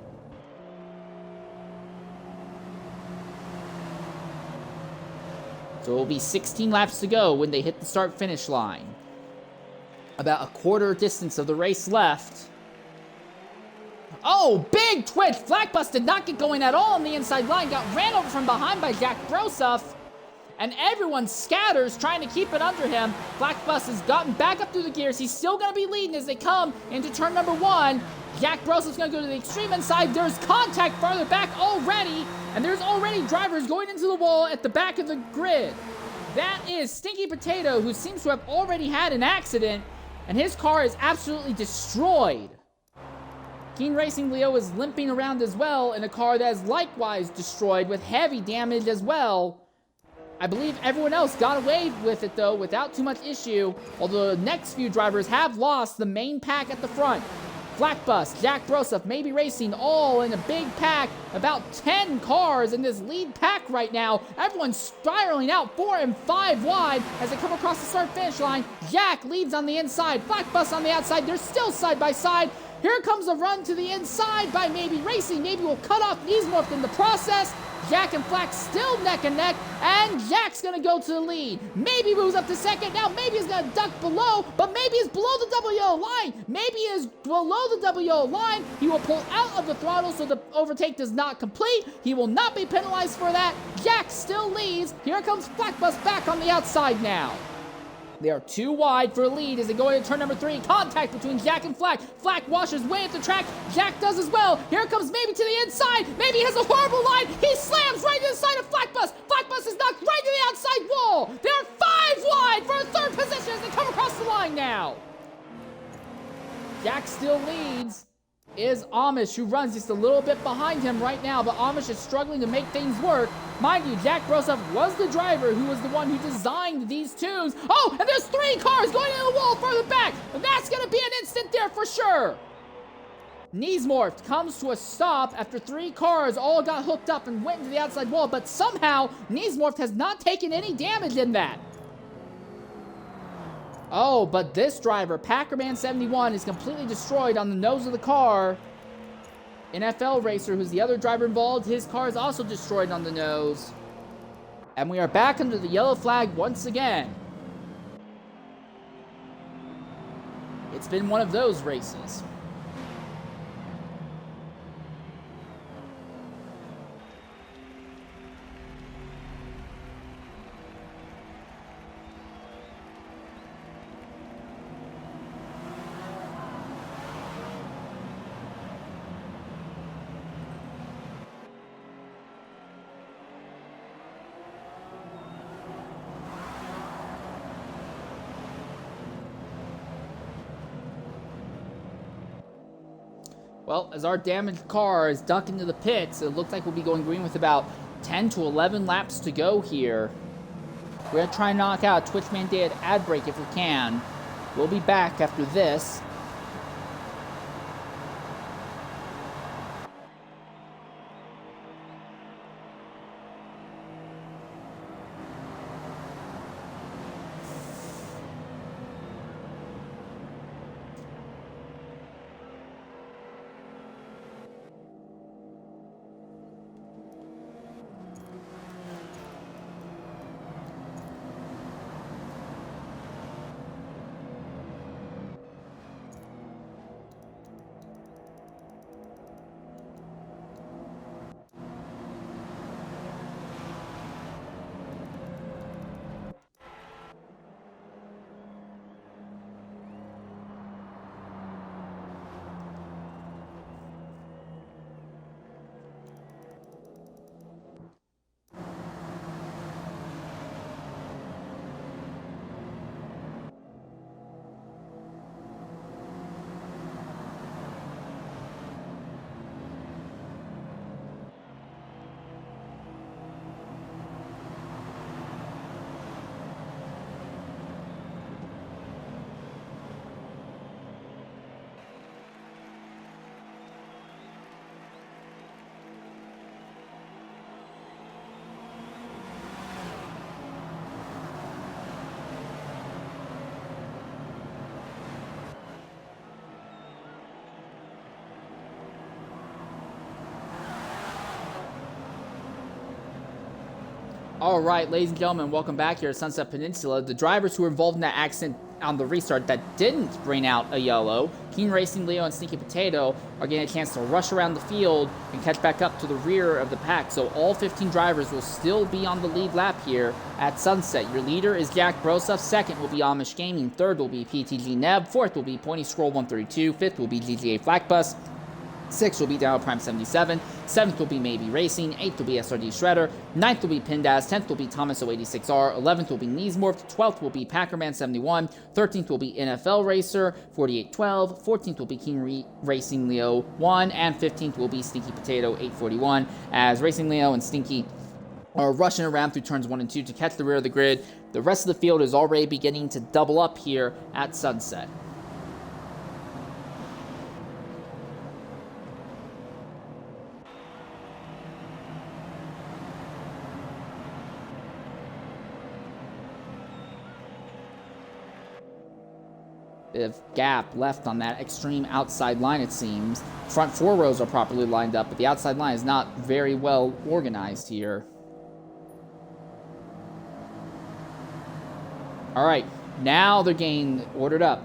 [SPEAKER 1] So it will be 16 laps to go when they hit the start-finish line. About a quarter distance of the race left. Oh, big twitch! Flackbus did not get going at all on the inside line. Got ran over from behind by Jack Broseph. And everyone scatters trying to keep it under him. Flackbus has gotten back up through the gears. He's still going to be leading as they come into turn number 1. Jack Broseph's going to go to the extreme inside. There's contact farther back already. And there's already drivers going into the wall at the back of the grid. That is Stinky Potato, who seems to have already had an accident. And his car is absolutely destroyed. Keen Racing Leo is limping around as well in a car that is likewise destroyed with heavy damage as well. I believe everyone else got away with it, though, without too much issue, although the next few drivers have lost the main pack at the front. Flackbus, Jack Broseph, Maybe Racing, all in a big pack. About 10 cars in this lead pack right now. Everyone's spiraling out 4 and 5 wide as they come across the start-finish line. Jack leads on the inside, Flackbus on the outside. They're still side by side. Here comes a run to the inside by Maybe Racing. Maybe will cut off Neesmorph in the process. Jack and Flack still neck and neck, and Jack's gonna go to the lead. Maybe moves up to second. Now maybe he's gonna duck below, but maybe he's below the double yellow line. Maybe he is below the double yellow line. He will pull out of the throttle so the overtake does not complete. He will not be penalized for that. Jack still leads. Here comes Flack Bus back on the outside now. They are too wide for a lead as they go into turn number 3. Contact between Jack and Flack. Flack washes way at the track. Jack does as well. Here it comes maybe to the inside. Maybe he has a horrible line. He slams right to the side of Flack Bus. Flack Bus is knocked right to the outside wall. They are 5 wide for a third position as they come across the line now. Jack still leads. Is Amish, who runs just a little bit behind him right now, but Amish is struggling to make things work. Mind you, Jack Broseph was the driver who was the one who designed these twos. Oh, and there's 3 cars going into the wall further back, and that's going to be an instant there for sure. Neesmorph comes to a stop after 3 cars all got hooked up and went into the outside wall, but somehow Neesmorph has not taken any damage in that. Oh, but this driver, Packerman71, is completely destroyed on the nose of the car. NFL Racer, who's the other driver involved, his car is also destroyed on the nose. And we are back under the yellow flag once again. It's been one of those races. Well, as our damaged car is ducked into the pits, it looks like we'll be going green with about 10 to 11 laps to go here. We're going to try and knock out a Twitch mandated ad break if we can. We'll be back after this. All right, ladies and gentlemen, welcome back here at Sunset Peninsula. The drivers who were involved in that accident on the restart that didn't bring out a yellow, Keen Racing, Leo, and Sneaky Potato, are getting a chance to rush around the field and catch back up to the rear of the pack. So all 15 drivers will still be on the lead lap here at Sunset. Your leader is Jack Broseph. Second will be Amish Gaming. Third will be PTG Neb. Fourth will be Pointy Scroll 132. Fifth will be GTA Flackbus. 6th will be Down Prime 77, 7th will be Maybe Racing, 8th will be SRD Shredder, 9th will be Pindaz, 10th will be Thomas 086R, 11th will be Neesmorph, 12th will be Packerman 71, 13th will be NFL Racer 4812, 14th will be King Racing Leo 1, and 15th will be Stinky Potato 841, as Racing Leo and Stinky are rushing around through turns 1 and 2 to catch the rear of the grid. The rest of the field is already beginning to double up here at Sunset. bit of gap left on that extreme outside line, it seems. Front 4 rows are properly lined up, but the outside line is not very well organized here. All right, now they're getting ordered up.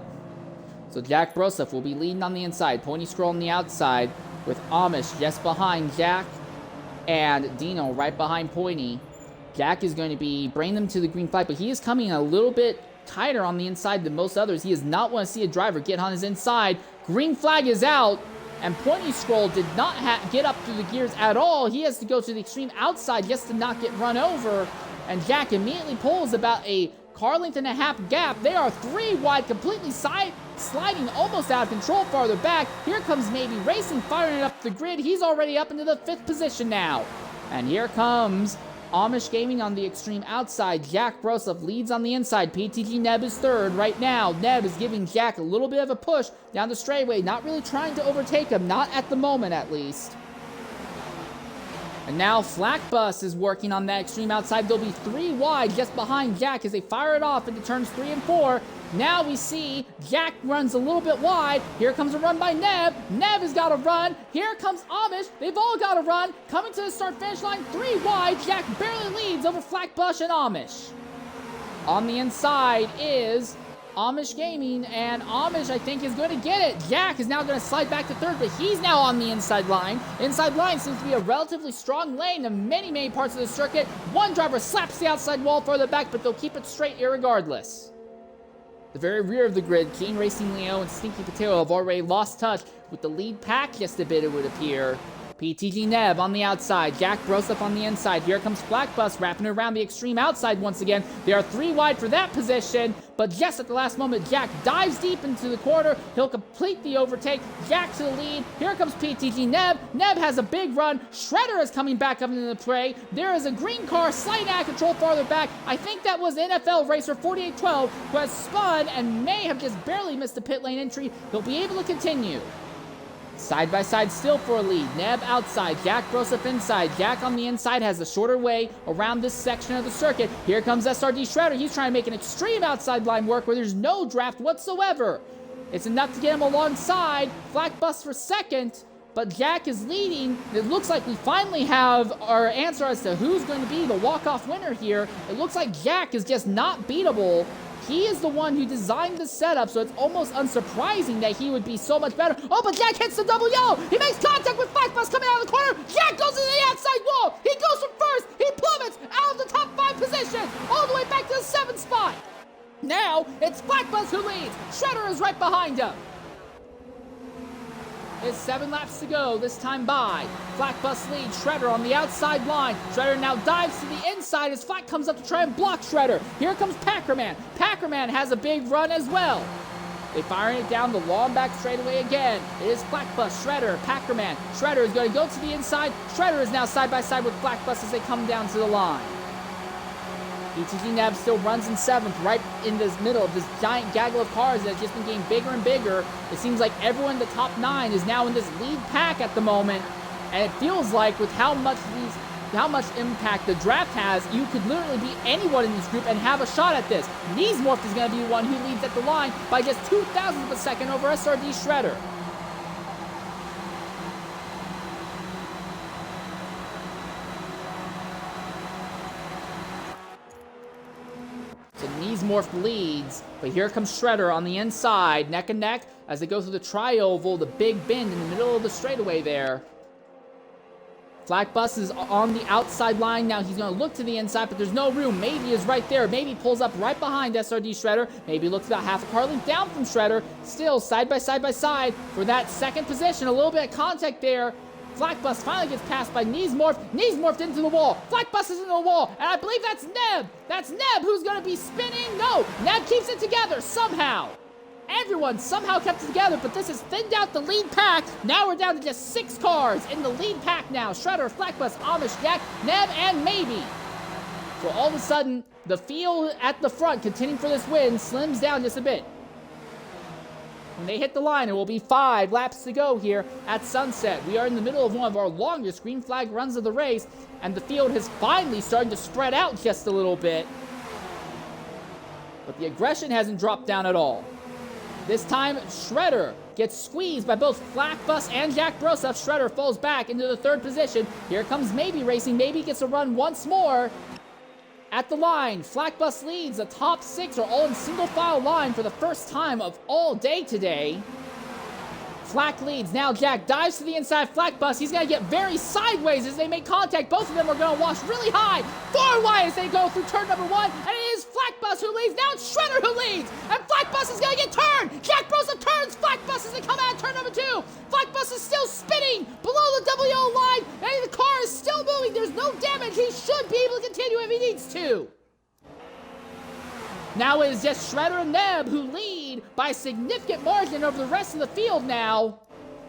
[SPEAKER 1] So Jack Broseph will be leading on the inside. Pony Scroll on the outside with Amish just behind Jack and Dino right behind Pointy. Jack is going to be bringing them to the green flag, but he is coming a little bit tighter on the inside than most others. He does not want to see a driver get on his inside. Green flag is out, and Pointy Scroll did not get up through the gears at all. He has to go to the extreme outside just to not get run over, and Jack immediately pulls about a car length and a half gap. They are 3 wide, completely sliding almost out of control farther back. Here comes Maybe Racing, firing it up the grid. He's already up into the 5th position now. And here comes Amish Gaming on the extreme outside. Jack Broseph leads on the inside. PTG Neb is 3rd right now. Neb is giving Jack a little bit of a push down the straightaway, not really trying to overtake him, not at the moment at least. And now Flackbus is working on that extreme outside. They'll be 3 wide just behind Jack as they fire it off into turns 3 and 4. Now we see Jack runs a little bit wide. Here comes a run by Neb. Neb has got a run. Here comes Amish. They've all got a run. Coming to the start-finish line, 3 wide. Jack barely leads over Flackbus and Amish. On the inside is Amish Gaming, and Amish, I think, is going to get it. Jack is now going to slide back to 3rd, but he's now on the inside line. Inside line seems to be a relatively strong lane in many parts of the circuit. One driver slaps the outside wall further back, but they'll keep it straight irregardless. The very rear of the grid, Keen Racing Leo and Stinky Potato have already lost touch with the lead pack just a bit, it would appear. PTG Neb on the outside, Jack Broseph on the inside. Here comes Flackbus wrapping around the extreme outside once again. They are 3 wide for that position, but just at the last moment, Jack dives deep into the corner. He'll complete the overtake. Jack to the lead. Here comes PTG Neb. Neb has a big run. Shredder is coming back up into the fray. There is a green car sliding out of control farther back. I think that was NFL racer 4812 who has spun and may have just barely missed the pit lane entry. He'll be able to continue. Side by side still for a lead. Neb outside, Jack Broseph inside. Jack on the inside has a shorter way around this section of the circuit. Here comes SRD Shredder. He's trying to make an extreme outside line work where there's no draft whatsoever. It's enough to get him alongside. Flackbus for 2nd, but Jack is leading. It looks like we finally have our answer as to who's going to be the walk-off winner here. It looks like Jack is just not beatable. He is the one who designed the setup, so it's almost unsurprising that he would be so much better. Oh, but Jack hits the double yellow. He makes contact with Flackbus coming out of the corner. Jack goes to the outside wall. He goes from 1st. He plummets out of the top 5 position, all the way back to the 7th spot. Now, it's Flackbus who leads. Shredder is right behind him. It's 7 laps to go, this time by. Flackbus leads Shredder on the outside line. Shredder now dives to the inside as Flack comes up to try and block Shredder. Here comes Packerman. Packerman has a big run as well. They firing it down the long back straightaway again. It is Flackbus, Shredder, Packerman. Shredder is going to go to the inside. Shredder is now side by side with Flackbus as they come down to the line. PTG Neb still runs in 7th, right in this middle of this giant gaggle of cars that has just been getting bigger and bigger. It seems like everyone in the top 9 is now in this lead pack at the moment, and it feels like with how much impact the draft has, you could literally be anyone in this group and have a shot at this. Neesmorph is going to be the one who leads at the line by just 0.02 of a second over SRD Shredder. Neesmorph leads, but here comes Shredder on the inside, neck and neck, as they go through the tri-oval, the big bend in the middle of the straightaway there. Flackbus is on the outside line now. He's going to look to the inside, but there's no room. Maybe is right there. Maybe pulls up right behind SRD Shredder. Maybe looks about half a car length down from Shredder. Still side by side for that 2nd position. A little bit of contact there. Flackbus finally gets passed by Neesmorph. Neesmorphed into the wall. Flackbus is into the wall. And I believe that's Neb. That's Neb who's going to be spinning. No, Neb keeps it together somehow. Everyone somehow kept it together, but this has thinned out the lead pack. Now we're down to just 6 cars in the lead pack now. Shredder, Flackbus, Amish, Jack, Neb, and Maybe. So all of a sudden, the field at the front, contending for this win, slims down just a bit. When they hit the line, it will be 5 laps to go here at sunset. We are in the middle of one of our longest green flag runs of the race, and the field has finally started to spread out just a little bit. But the aggression hasn't dropped down at all. This time, Shredder gets squeezed by both Flak Bus and Jack Broseph. Shredder falls back into the third position. Here comes Maybe Racing. Maybe gets a run once more. At the line, Flak Bus leads. The top 6 are all in single file line for the first time of all day today. Flak leads. Now Jack dives to the inside. Flak Bus, he's going to get very sideways as they make contact. Both of them are going to wash really high. Far wide as they go through turn number 1. And it is Flak Bus who leads. Now it's Shredder who leads. And Flak Bus is going to get turned. Jack Broseph turns Flak Bus as they come out of turn number 2. Flak Bus is still spinning below the WO line. And the car is still moving. There's no damage. He should be able to continue if he needs to. Now it is just Shredder and Neb who lead by a significant margin over the rest of the field now.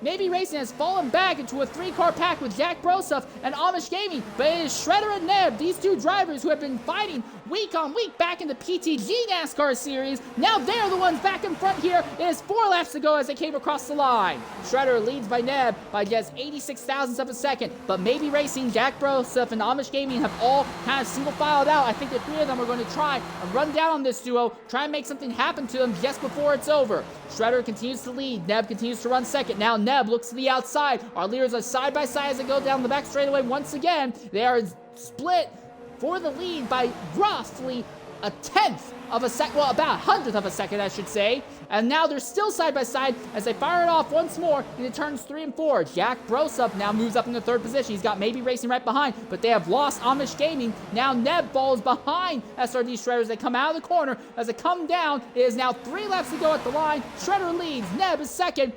[SPEAKER 1] Maybe Racing has fallen back into a 3-car pack with Jack Broseph and Amish Gaming, but it is Shredder and Neb, these 2 drivers who have been fighting week on week back in the PTG NASCAR series. Now they're the ones back in front here. It is 4 laps to go as they came across the line. Shredder leads by Neb by just 86 thousandths of a second, but Maybe Racing, Jack Broseph, and Amish Gaming have all kind of single filed out. I think the 3 of them are going to try and run down on this duo, try and make something happen to them just before it's over. Shredder continues to lead. Neb continues to run second. Now Neb looks to the outside. Our leaders are side by side as they go down the back straightaway once again. They are split for the lead by roughly a 1/10 of a second, well, about a 100th of a second, I should say. And now they're still side by side as they fire it off once more into turns 3 and 4. Jack Broseph now moves up into 3rd position. He's got Maybe Racing right behind, but they have lost Amish Gaming. Now Neb falls behind SRD Shredder as they come out of the corner. As they come down, it is now 3 laps to go at the line. Shredder leads. Neb is second.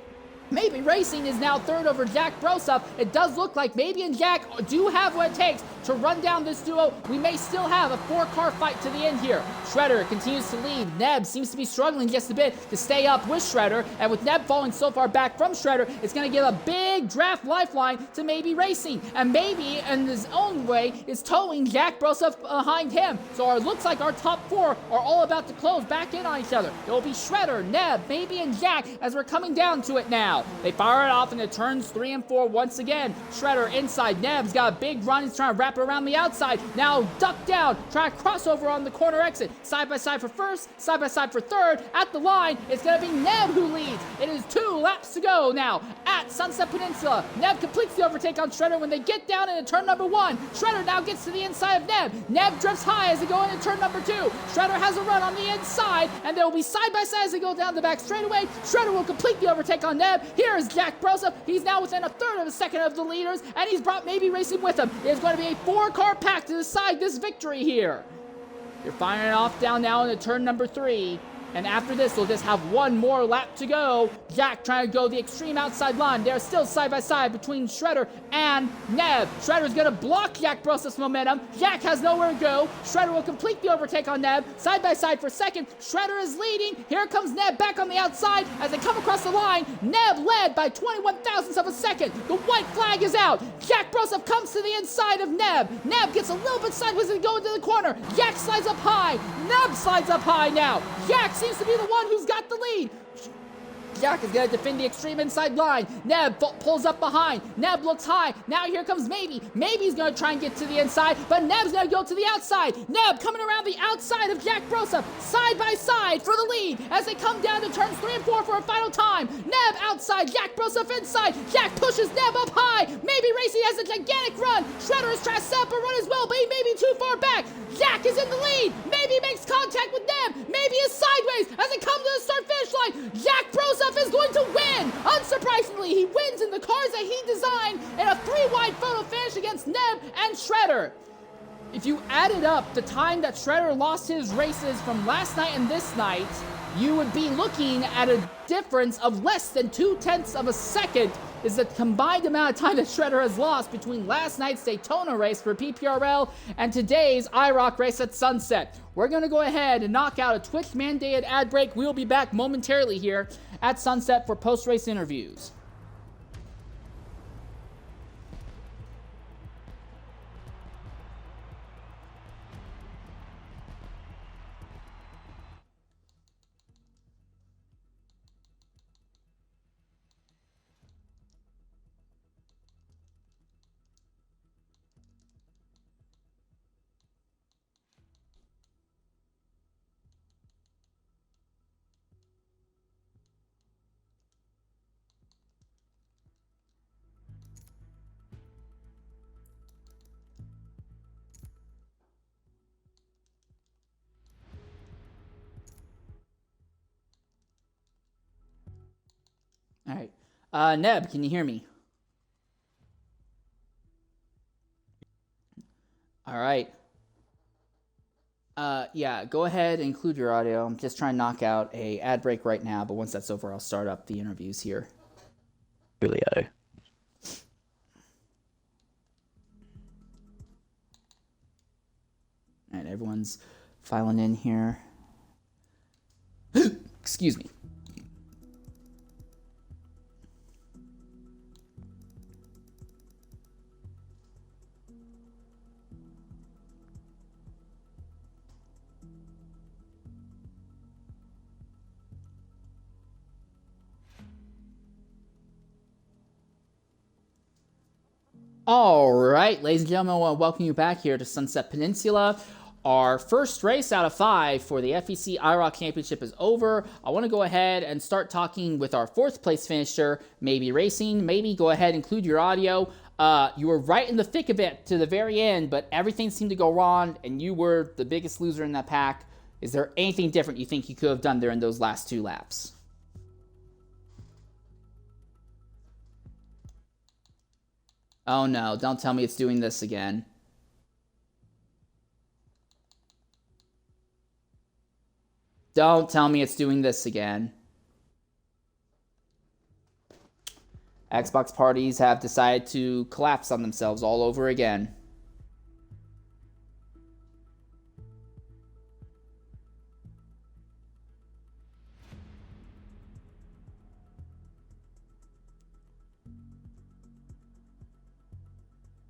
[SPEAKER 1] Maybe Racing is now 3rd over Jack Broseph. It does look like Maybe and Jack do have what it takes to run down this duo. We may still have a 4-car fight to the end here. Shredder continues to lead. Neb seems to be struggling just a bit to stay up with Shredder. And with Neb falling so far back from Shredder, it's going to give a big draft lifeline to Maybe Racing. And Maybe, in his own way, is towing Jack Broseph behind him. So it looks like our top 4 are all about to close back in on each other. It will be Shredder, Neb, Maybe, and Jack as we're coming down to it now. They fire it off into turns 3 and 4 once again. Shredder inside. Neb's got a big run. He's trying to wrap it around the outside. Now duck down. Try to cross over on the corner exit. Side by side for first. Side by side for third. At the line, it's going to be Neb who leads. It is 2 laps to go now at Sunset Peninsula. Neb completes the overtake on Shredder when they get down into turn number 1. Shredder now gets to the inside of Neb. Neb drifts high as they go into turn number 2. Shredder has a run on the inside, and they will be side by side as they go down the back straightaway. Shredder will complete the overtake on Neb. Here is Jack Broseph. He's now within a 1/3 of a second of the leaders, and he's brought Maybe Racing with him. It is going to be a 4-car pack to decide this victory here. You're firing it off down now into turn number 3. And after this, we'll just have 1 more lap to go. Jack trying to go the extreme outside line. They're still side by side between Shredder and Neb. Shredder's going to block Jack Broseph's momentum. Jack has nowhere to go. Shredder will complete the overtake on Neb. Side by side for second. Shredder is leading. Here comes Neb back on the outside as they come across the line. Neb led by 21 thousandths of a second. The white flag is out. Jack Broseph comes to the inside of Neb. Neb gets a little bit sideways and going to the corner. Jack slides up high. Neb slides up high now. Jack seems to be the one who's got the lead. Jack is going to defend the extreme inside line. Neb pulls up behind. Neb looks high. Now here comes Maybe. Maybe's going to try and get to the inside, but Neb's going to go to the outside. Neb coming around the outside of Jack Broseph, side by side for the lead as they come down to turns 3 and 4 for a final time. Neb outside, Jack Broseph inside. Jack pushes Neb up high. Maybe Racing has a gigantic run. Shredder is trying to set up a run as well, but he may be too far back. Jack is in the lead. Maybe makes contact with Neb. Maybe is sideways as they come to the start-finish line. Jack Broseph is going to win. Unsurprisingly, he wins in the cars that he designed in a 3-wide photo finish against Neb and Shredder. If you added up the time that Shredder lost his races from last night and this night, you would be looking at a difference of less than 0.2 of a second is the combined amount of time that Shredder has lost between last night's Daytona race for PPRL and today's IROC race at Sunset. We're going to go ahead and knock out a Twitch-mandated ad break. We'll be back momentarily here at Sunset for post-race interviews. Neb, can you hear me? All right. Yeah, go ahead and include your audio. I'm just trying to knock out a ad break right now, but once that's over, I'll start up the interviews here.
[SPEAKER 2] Julio.
[SPEAKER 1] All right, everyone's filing in here. Excuse me. All right, ladies and gentlemen, I want to welcome you back here to Sunset Peninsula. Our first race out of 5 for the FEC IROC Championship is over. I want to go ahead and start talking with our 4th place finisher, Maybe Racing. Maybe go ahead and include your audio. You were right in the thick of it to the very end, but everything seemed to go wrong, and you were the biggest loser in that pack. Is there anything different you think you could have done there in those last 2 laps? Oh no, don't tell me it's doing this again. Don't tell me it's doing this again. Xbox parties have decided to collapse on themselves all over again.